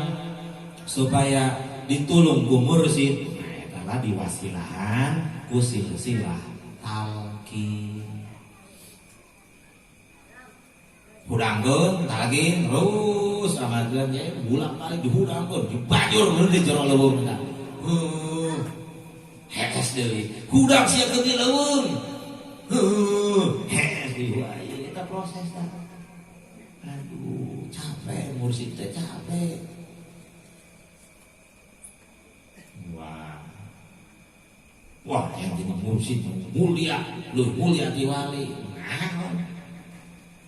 supaya ditulung ku mursid? Adalah diwasilahan ku silsilah talqin. Hudangkeun talqin terus amalkeun nya ulang-alik dihudangkeun dibajur mun di jero leuweung eta. Hees deui. Hudang sia keun di leuweung. Hees deui wae eta proses tah. Aduh, capek mursid teh capek. Wah, yang jadi mursid mulia, lu mulia ti wali. Naon?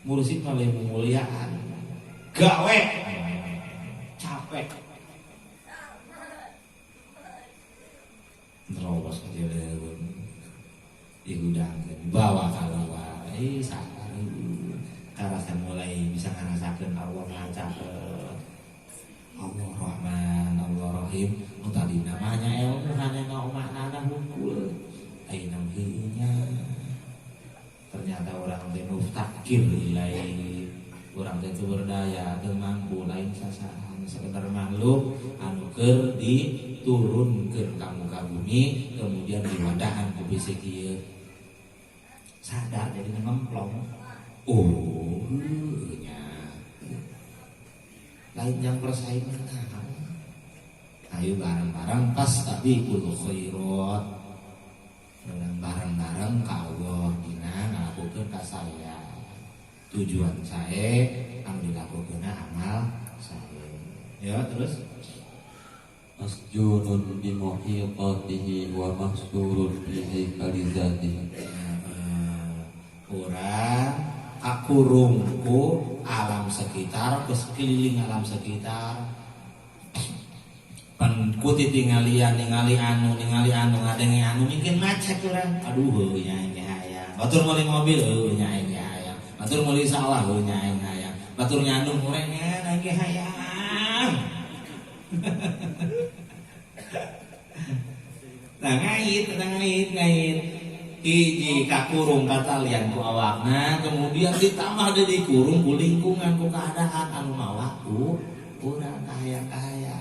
Mursid mah lain muliaan. Gawe capek. Terobos ke leuweung. Dihudangkeun, bawa ka luar. Sabar. Karasa mulai bisa ngarasakeun Allah ngacakeun. Allah Rahman, Allah Rahim. Nu tadi namanya ilmu hanya maknana hungkul. Ayeuna heunya. Ternyata orang teh muftakir ilai. Urang teh teu berdaya, teu mampu lain sasahan sekedar makhluk anu keur diturunkeun ka muka bumi kemudian diwadahan ku bisi kieu. Sadar jadi ngemplong. Oh, nya. Lain yang persaingan naon. Ayo bareng-bareng pas tapi kudu khairat. Bareng-bareng ka Allah dina ngalakukeun ka saya. Tujuan saya anu dilakukeun amal saya. Ya, terus masjunun bi muhiqatihi wa mahsurun bi haikalizatihi. Urang kakurungku alam sekitar, sekeliling alam sekitar. Kuti tingalian ningali anu ngadenge anu mungkin macet urang. Aduh nya hayang. Batur meuli mobil nya hayang. Batur meuli sawah nya hayang. Batur nyandung gorengan ge hayang. Nah ngait. Hiji kakurung katalian ku awakna kemudian ditambah deui dikurung ku lingkungan ku keadaan anu mawa ku urang kahaya.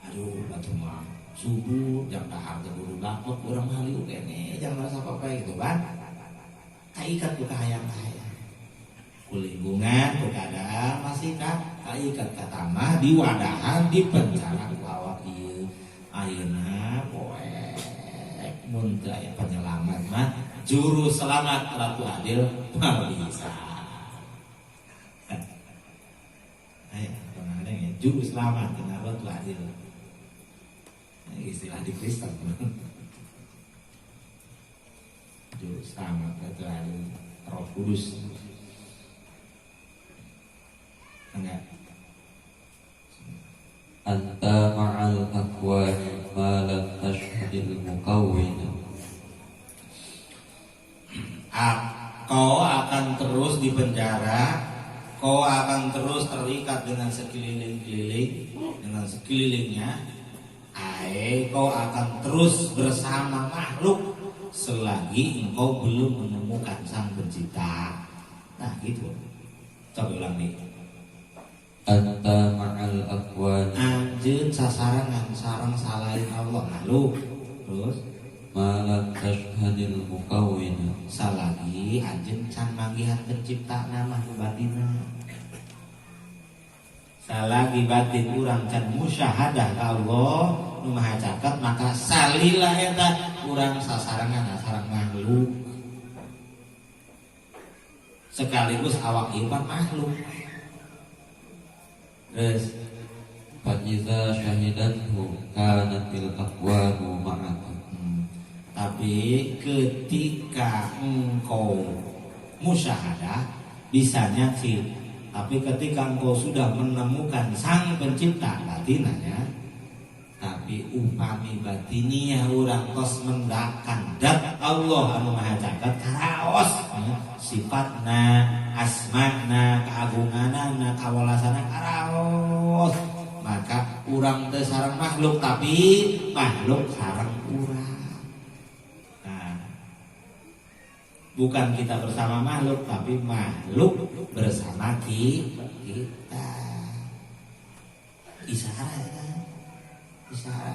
Aduh batu mah subuh jam dahar teh buru lapot urang haliu kene jam rasa apa gitu kan. Kaikat ku kahayang ku lingkungan ku keadaan masih kaikat ka tambah diwadahan di penjara ku awak ieu. Ayeuna poe mun teu aya penyelamat mah juru selamat Ratu Adil Marlisa. Ayo, ada ya, juru selamat dengan Ratu Adil. Istilah di Kristen. Juru selamat Ratu Adil, Roh Kudus. Enggak. Anta ma'al akwani ma lam tashhadil mukawwin. Kau akan terus di penjara, kau akan terus terikat dengan sekelilingnya. Kau akan terus bersama makhluk selagi engkau belum menemukan Sang Pencipta. Nah gitu. Coba ulang nih. Anta ma'al akwani Anjeun sasarangan sareng salain Allah makhluk. Terus ma lam tashhadil mukawwin. salagi anjeun can manggihan pencipta nama batina. Salagi batin urang can musyahadah ka Allah nu maha caket maka salilah eta urang sasarangan sareng makhluk. Sekaligus awak ieu makhluk. Terus Fa iza syahidathu kanatil akwanu ma'aka. Tapi ketika engkau musyahadah bisa nyaksi. Tapi ketika engkau sudah menemukan Sang Pencipta batinanya, tapi upami batiniah urang tos mendakan dat Allah anu maha caket karaos sifatna, asmana, keagunganana, kawalasana karaos, maka urang teu sareng makhluk tapi makhluk sareng urang. Bukan kita bersama makhluk, tapi makhluk bersama kita. Isyarat, isyarat.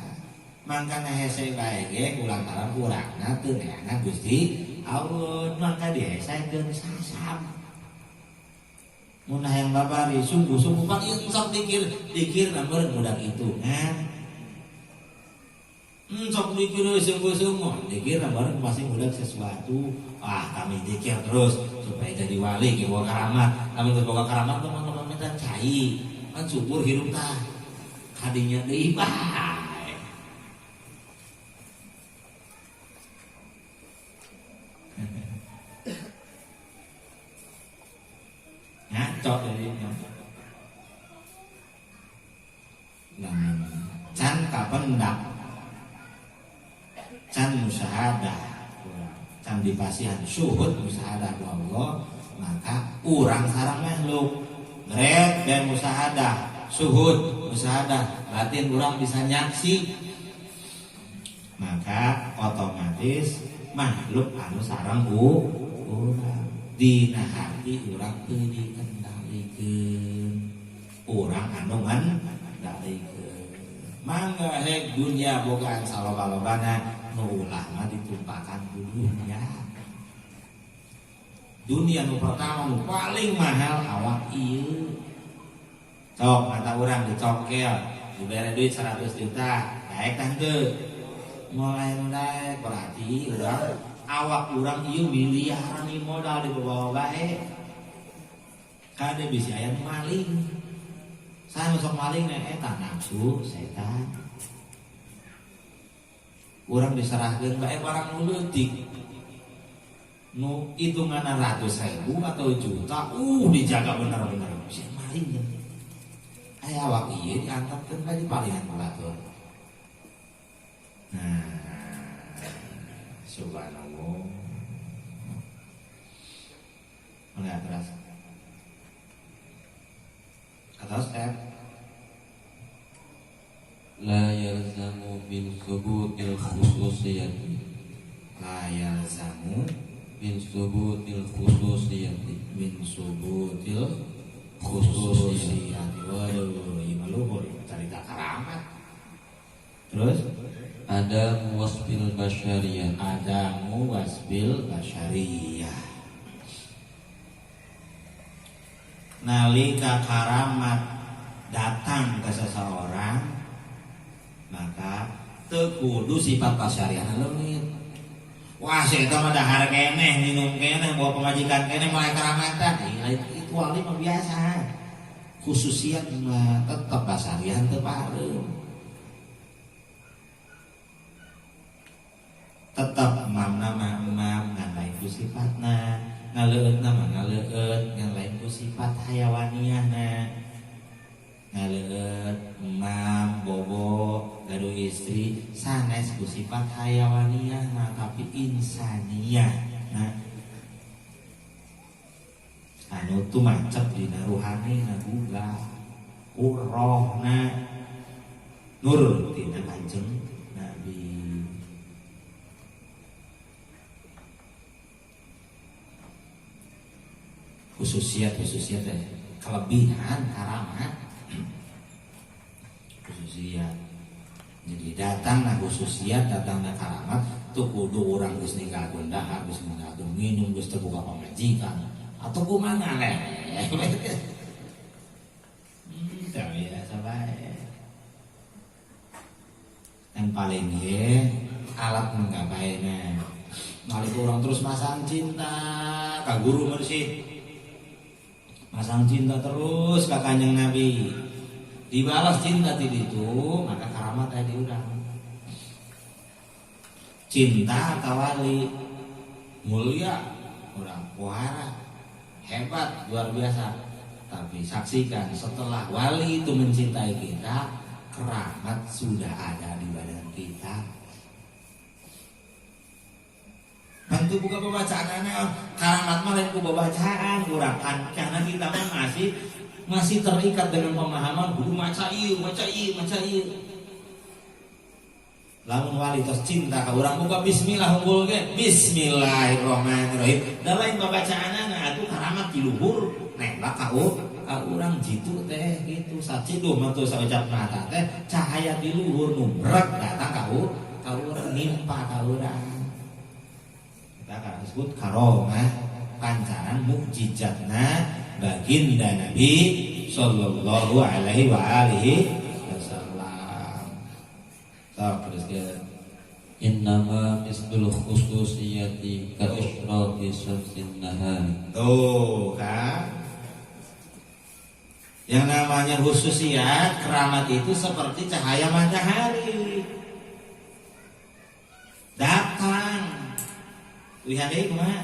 Mangkana hese bae ge kulantaran urangna teu neangan Gusti Allah, maka dihesekeun sasam. Mun hayang babari sungguh-sungguh pak ieu sok dikir meureun budak itu kan. Sok mikir sungguh-sungguh dikir bareng masih muda sesuatu. Kami dikir terus supaya jadi wali ke bawa karamat. Kami terbawa karamat teman-teman minta cai kan subur hidup tah kadinya deui bae. Ngaco dari can kapendak can musyahadah, can dipasihan syuhud musyahadah ku Allah, maka urang sareng makhluk ngeret dan musyahadah syuhud musyahadah batin urang bisa nyaksi, maka otomatis makhluk anu sareng urang dina hati urang teu dikendalikeun, urang anu ngendalikeun. Mangga hek dunia bogaan saloba-lobana nu ulah mah ditumpakan ku dunia. Dunia nu pertama nu paling mahal awak ieu. Sok mata urang dicongkel, dibere duit 100 juta, daek tah teu. Mulai nu daek berarti urang awak urang ieu miliaran ieu modal dibawa bae. Kade bisa aya maling. Saya sok maling eta nafsu setan. Urang diserahkeun bae barang nu leutik. Nu hitungan ratus ribu atau juta, dijaga bener-bener. Si maling. Aya awak ieu diangkatkeun ka di palingan batur. Nah, subhanallah. Melihat terasa. Atau step La yalzamu min subutil khususiyati. La yalzamu Min subutil khususiyati. min subutil khususiyati. Waduh, ini luhur cerita karamat. Terus Ada wasfil basyariyah. ada muwasbil basyariyah. Nalika karamat datang ke seseorang, maka teu kudu sifat basyariah leungit. Wah, si eta mah dahar keneh, minum keneh, bawa pemajikan keneh mulai karamatan. Itu wali mah biasa. Khususiat mah tetep basarian teu pareum. Tetep mamna mah mam ngan lain ku sifatna, ngaleueutna mah ngaleueut ngan lain ku sifat hayawaniahna. Ngaleueut mam bobo gaduh istri sanes ku sifat hayawaniahna tapi insaniah. Nah, anu tu macet dina ruhanina juga rohna nur tina kanjeng Nabi. Khususiat kelebihan karamat khususiat. Jadi datang na khususiat, datang na karamat tuh kudu orang geus ninggalkeun dahar, geus ninggalkeun minum, geus teu boga pamajikan atau kumaha leh. Teu biasa bae. Yang paling ge alat menggapainya. Nalika orang terus masang cinta ka guru mursyid. Masang cinta terus ka Kanjeng Nabi. Dibalas cinta ti ditu, maka karamat aya di urang. Cinta ka wali mulia, urang pohara, hebat, luar biasa. Tapi saksikan setelah wali itu mencintai kita, keramat sudah ada di badan kita. Bantu buka pembacaan karamat mah lain ku bacaan urang kan karena kita mah masih terikat dengan pemahaman kudu maca ieu. Lamun wali tos cinta ka urang buka bismillah unggul ge bismillahirrahmanirrahim. Da lain bacaanana atuh karamat di luhur nembak ka urang jitu teh gitu. Saciduh mah teu saucap mata teh cahaya di luhur nu brek datang ka urang nimpa ka urang. Kita disebut karomah pancaran mukjizatna baginda Nabi sallallahu alaihi wa alihi wasallam. Terus dia innama misdul khususiyati ka isyraqi syamsin nahar. Tuh kan, yang namanya khususiyat keramat itu seperti cahaya matahari datang. Lihat deh kumaha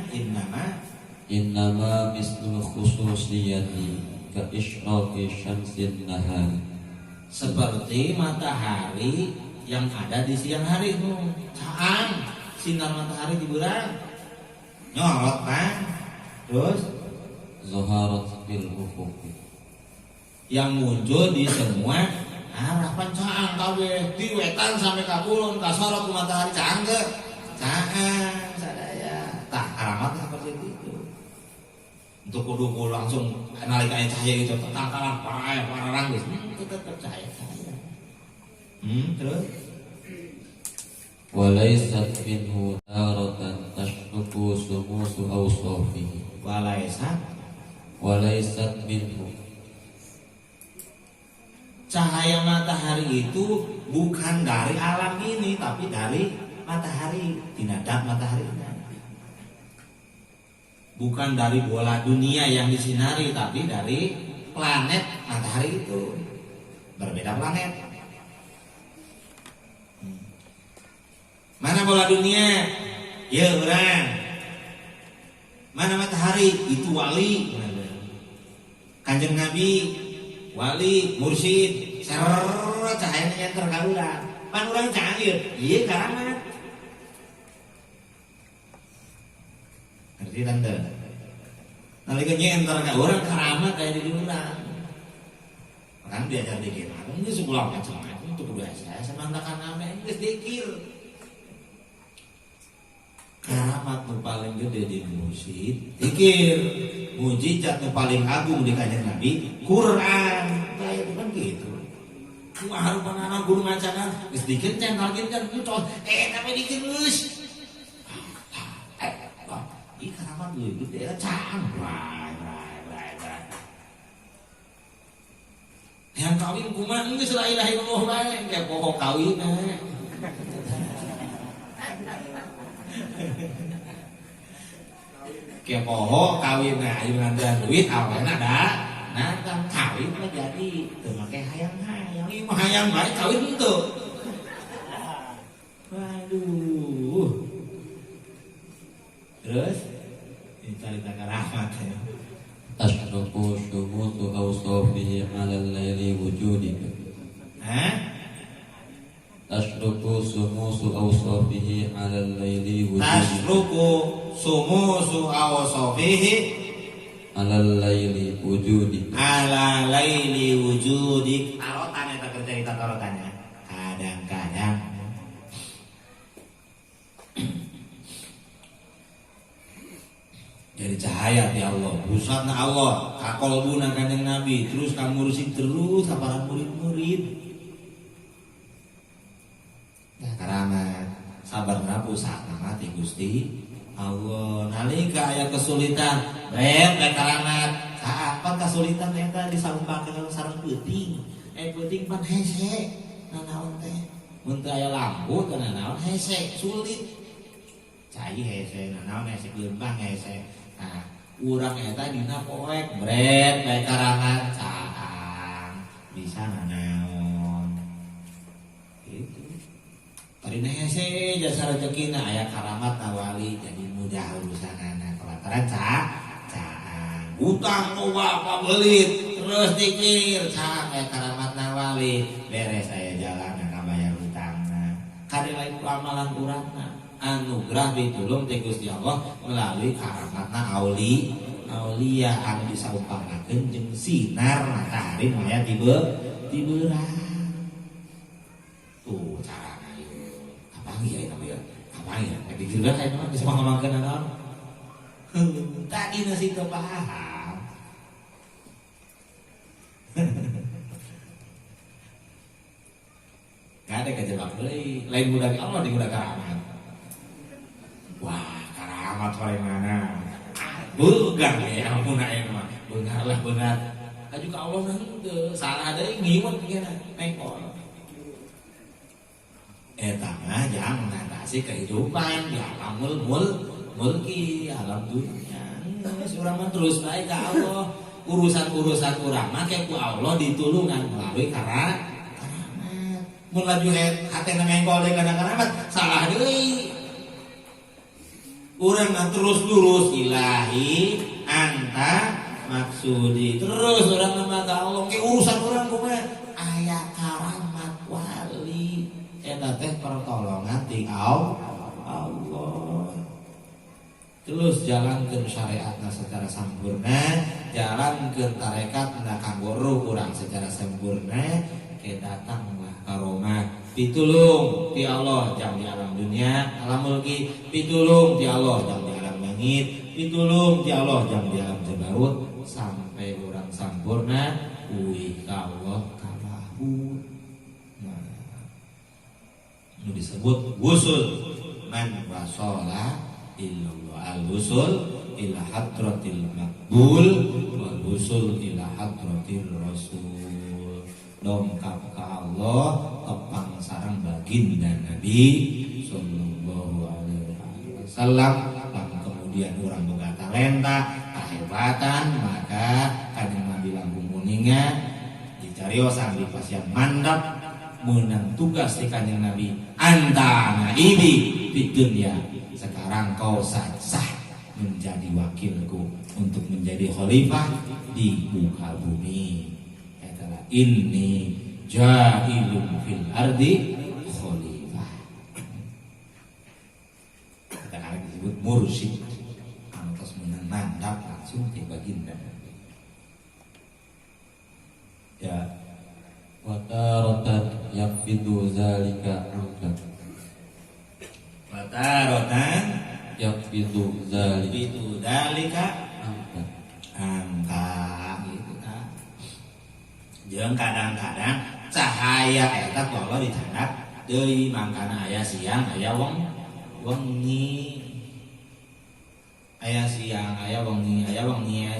innama misdul khususiyati ka isyraqi syamsin nahar. Seperti matahari yang ada di siang hari itu. Caan sinar matahari di bulan nyorot kan, terus zaharat bil ufuq, yang muncul di semua arah pancaan kabeh di wetan sampai ka kulon ka sorot ku matahari caan ge caan sadaya tah karamat seperti itu. Untuk kudu langsung nalika cahaya itu tetangkalan parang geus tetep cahaya. Terus walaysat minhu daratan tashruqu sumusu awsafihi. Walaysat minhu, cahaya matahari itu bukan dari alam ini tapi dari matahari, tinadak mataharinya. Bukan dari bola dunia yang disinari tapi dari planet matahari itu. Berbeda planet. Mana bola dunia? Ya urang. Mana matahari? Itu wali. Kanjeng Nabi, wali, mursyid, serre cahayanya nyenter ka urang. Pan urang cahaya, ieu karamat. Ngerti tante? Nalika nyenter ka urang karamat aya di urang. Kan diajar dikir, ini sebulan macam-macam itu biasa. Semantakan ame geus dikir. Karamat nu paling gede di mursyid, dikir. Mujizat nu paling agung di Kanjeng Nabi, Quran. Kayak itu kan gitu. Cuma harupan anak guru macakan, geus dikir cental kan pucol. Tapi dikir geus. Ih karamat leuwih gede can. Yang kawin kumaha geus la ilaha illallah bae, kayak pokok kawin. Kepoho kawin ayu ngandaran duit awalnya ada natang kawin mah jadi teu make hayang-hayang ieu mah hayang bae kawin henteu. Waduh. Terus dicarita karamat ya. Tasruku syumutu awsafihi alal layli wujudika. Hah? Tasruku sumusu awsafihi alal layli wujudika. Tasruku sumusu awsafihi Alal layli wujudika. ala laili wujudik. Tarotan eta keur cerita tarotannya. Kadang-kadang jadi cahaya di Allah, busatna Allah, kakolbuna kanjeng Nabi, terus kamurusin terus aparat murid-murid. Nah, karena sabar rapu saat mati Gusti Allah. Nalika aya kesulitan, rek karamat. Kapan kesulitan eta disampaikan sareng peuting. Peuting pan hese, nanaon teh. Mun teu aya lampu teh nanaon hese, sulit. Cai hese, nanaon hese gelembang hese. Nah, urang eta dina poek bret bae karamat caang bisa nanaon. Gitu. Tarina hese jasa rezekina aya karamat nawali jadi mudah urusanana kelantaran caang. Utang loba pabelit terus dikir caang aya karamat nawali beres aya jalan kabayar utangna. Kade lain amalan urangna. Anugerah ditulung ti Gusti Allah melalui karamatna aulia anu disaumpamakeun jeung sinar matahari maya ti beurang. Tuh carana ieu. Kapangi aya namanya? Kapangi ya? Tapi juga kayak mah bisa ngomongkeun naon? Tadi nasi teu paham. Gak ada kejebak deui, lain budak Allah di budak karamat. Wah, karamat paling mana? Begar ya, ampun ayeuna mah. Begar lah benar. Aju ka Allah mah henteu, salah deui ngiwet kena nengkol. Eta mah jang mengatasi kehidupan di alam mulki, alam dunia. Geus urang mah terus bae ka Allah. Urusan-urusan urang mah ke ku Allah ditulungan melalui karamat. Mun laju hatena nengkol deui kana karamat, salah deui. Urang terus lurus ilahi anta maksudi terus urang mah ka Allah ke urusan urang kumaha aya karamat wali eta teh pertolongan ti Allah. Terus jalankeun syariatna secara sampurna, jalankeun tarekatna kanggo urang secara sampurna, ke datanglah karomah pitulung ti Allah jang di alam dunia alam mulki, pitulung ti Allah jang di alam langit, pitulung ti Allah jang di alam jabarut sampai urang sampurna uih ka Allah kalahut. Nah, nu disebut wusul man wasala illallah al-wusul ila hadratil maqbul wal wusul ila hadratir rasul. Dongkap ke Allah tepang sareng baginda Nabi sallallahu alaihi wasallam. Lamun kemudian orang boga talenta kahebatan maka kanjeng Nabi langkung muningan dicariosan di pasien mandap menang tugas di kanjeng Nabi anta naibi di dunia. Sekarang kau sah menjadi wakilku untuk menjadi khalifah di muka bumi. Inni ja'ilun fil ardi khalifah. Kadang-kadang disebut mursyid. Antos meunang mandap langsung ti baginda. Ya, Wa taratan yafidu zalika anka. Watarotan Yafidu zalika itu dalika anka. angka gitu kan. Jeung kadang-kadang cahaya eta ku Allah ditandak deui mangkana aya siang aya wengi. Aya siang aya wengi, aya wengi aya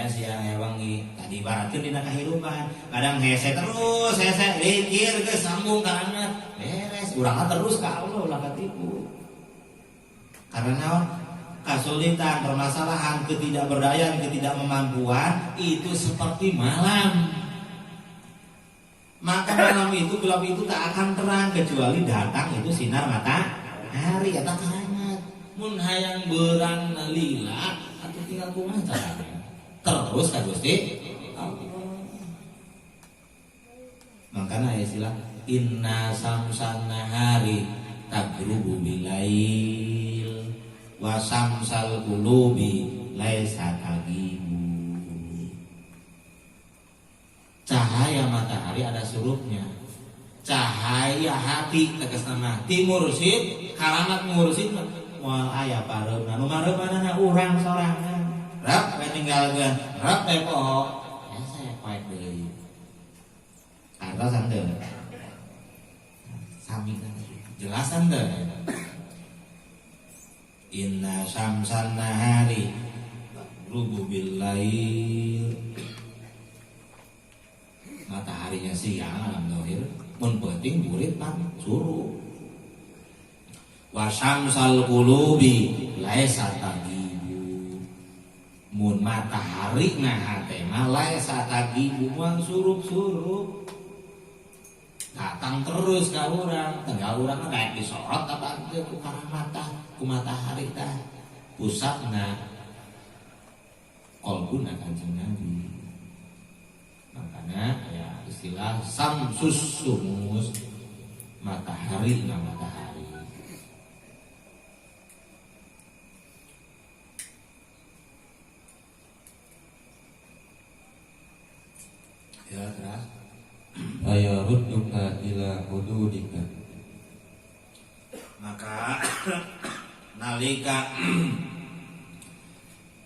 siang aya wengi. Tadi ibaratkeun dina kahirupan, kadang hese terus hese likir geus sambung ka anak beres urang terus ka Allah ulah katipu. Karena kesulitan, permasalahan, ketidakberdayaan, ketidakmampuan itu seperti malam. Maka malam itu gelap itu tak akan terang kecuali datang itu sinar matahari atau keramat. Mun hayang berang lila atau tinggal kumaha caranya. Terus ka Gusti Allah. Makanya istilah inna samsan nahari tagrubu bilail wa samsal qulubi laisa tagibu. Cahaya matahari ada surupnya. Cahaya hati tegas nama timur sid karamat mursid moal aya pareuna nu mareumana urang sorangan. Rap we tinggalkeun, rap we poho. Ya saya poek deui. Kartos henteu. Sami jelasan teh. Inna syamsan nahari rubu billail. Mataharinya siang alam dohir mun penting burit pan suruh. Wa syamsal qulubi laisa tagibu. Mun matahari na hate mah laisa tagibu moal surup-surup. Datang terus ka urang, tinggal urang mah daek disorot apa teh ku karamatah ku matahari tah. Pusatna qalbuna Kanjeng Nabi. Makanya ya istilah samsus sumus matahari na matahari. Ya terus ayarudduka ila hududika. Maka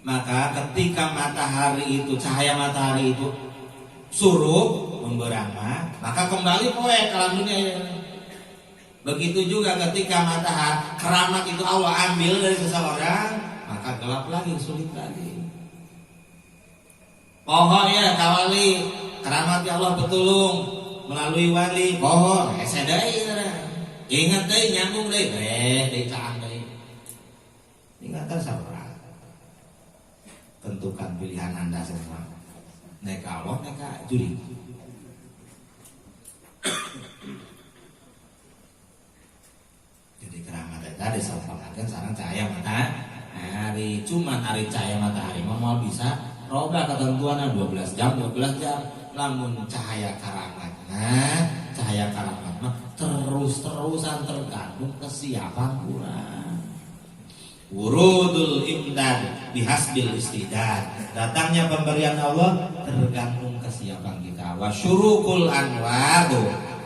maka ketika matahari itu cahaya matahari itu surup memberama, maka kembali poe ke alam dunia ini. Begitu juga ketika matahari keramat itu Allah ambil dari seseorang, maka gelap lagi, sulit lagi. Poho ya kawali keramat ya Allah betulung melalui wali. Poho hese deui ingat deui nyambung deui deui caang deui. Ingatan sabaraha. Tentukan pilihan Anda semua. Neka Allah, neka judi. Jadi keramat itu disopakakan sareng cahaya matahari. Cuman hari cahaya matahari mau bisa roba ketentuan 12 jam. Lamun cahaya karamat mah terus-terusan tergantung kesiapan kurang. Wurudul imdad bihasbil istidad. Datangnya pemberian Allah tergantung kesiapan kita. Wa syurukul anwar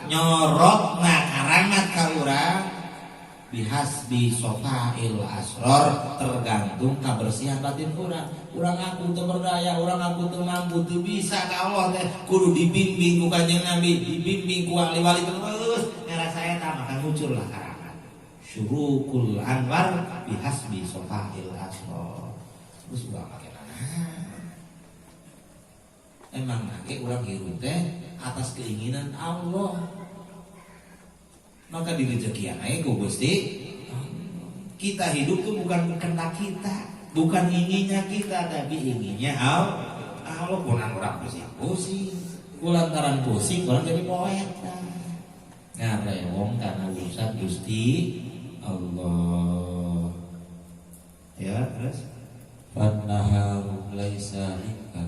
nyorokna karamat ka urang bihasbi sofail asror tergantung kebersihan batin urang. Urang aku teu berdaya, urang aku teu mampu, teu bisa ka Allah teh kudu dibimbing ku Kanjeng Nabi, dibimbing ku wali-wali terus ngarasa eta maka muncullah karamat. Syurukul anwar bihasbi sofail asror. Terus udah pakai emang nake urang hirup teh atas keinginan Allah. Maka di rezekian aja ku Gusti. Kita hidup tuh bukan kehendak kita, bukan inginnya kita, tapi inginnya Allah. Allah kurang orang pusing. Kulantaran pusing orang jadi poet. Ngarewong karena urusan Gusti Allah. Ya terus. Fannaharu laisa minka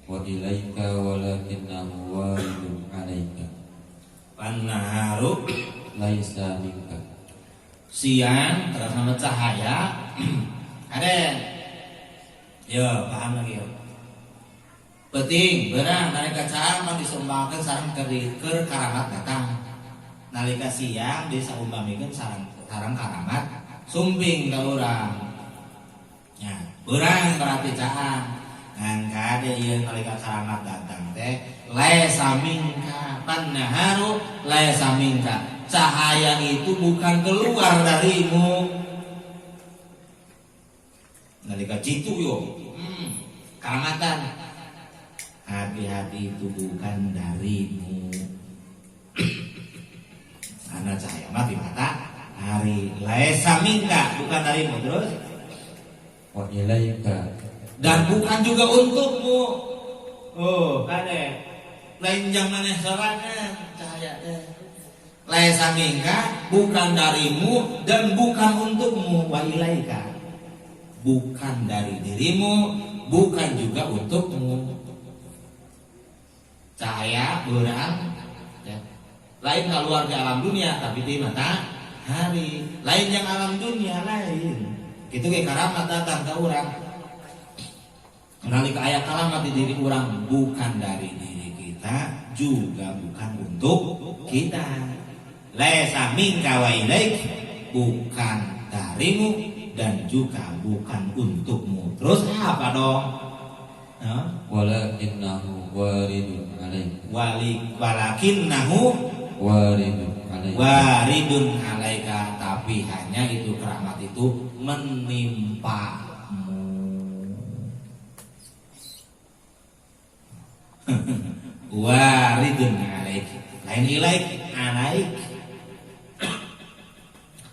wa ilaika walakinnahu waridun alaika. Pannaharu Laisa minka. siang terus nama cahaya. Ada. Yo paham lagi yo. Penting berang nalika cahaya mah disumbangkeun sareng keur karamat datang. Nalika siang disaumpamikeun sareng karamat sumping ka urang. Ya, urang berarti cahaya. Ngan kade ieu nalika karamat datang teh laisa minka. Pannaharu laisa minka. Cahaya itu bukan keluar darimu. Nalika jitu yo. Karamatan. Hati-hati itu bukan darimu. Karena cahaya mah di mata hari laisa minka, bukan darimu. Terus wa ilaika, dan bukan juga untukmu. Oh, kade lain jangan sorangan cahaya teh. Laisa minka, bukan darimu dan bukan untukmu. Wa ilaika, bukan dari dirimu, bukan juga untukmu. Cahaya berang ya. Lain keluar di alam dunia, tapi di mata hari. Lain yang alam dunia lain. Itu kayak karamat datang ke orang. Nalika ayat karamat di diri orang, bukan dari diri kita, juga bukan untuk kita. Laisa minka wa ilaik, bukan darimu dan juga bukan untukmu. Terus apa dong? walakinnahu waridun alaika, Walakinnahu waridun alaika, waridun alaika, tapi hanya itu keramat itu menimpamu. Waridun alaik, lain ilaik, alaik.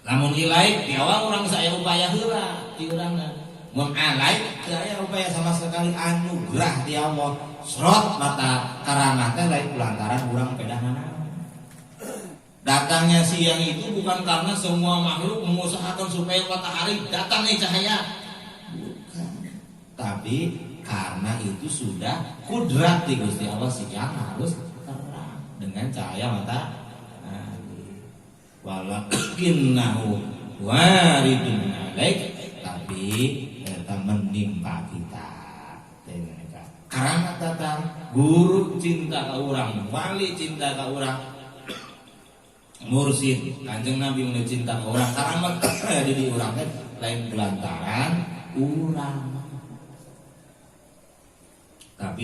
Lamun ilaik, di awal orang saya upaya heula di urangna. Mun alaik, saya upaya sama sekali anugerah di Allah. Serot mata karamatnya lain lantaran urang pedanana. Datangnya siang itu bukan karena semua makhluk mengusahakan supaya matahari datang nih cahaya. Bukan. Tapi karena itu sudah kudrat di Gusti Allah, siang harus terang dengan cahaya matahari. Walakinnahu waridun alaik, tapi kita menimpa kita. Karena datang guru cinta ke orang, wali cinta ke orang, mursyid Kanjeng Nabi mulai cinta ke orang, karamat di orang kan lain pelantaran orang. Tapi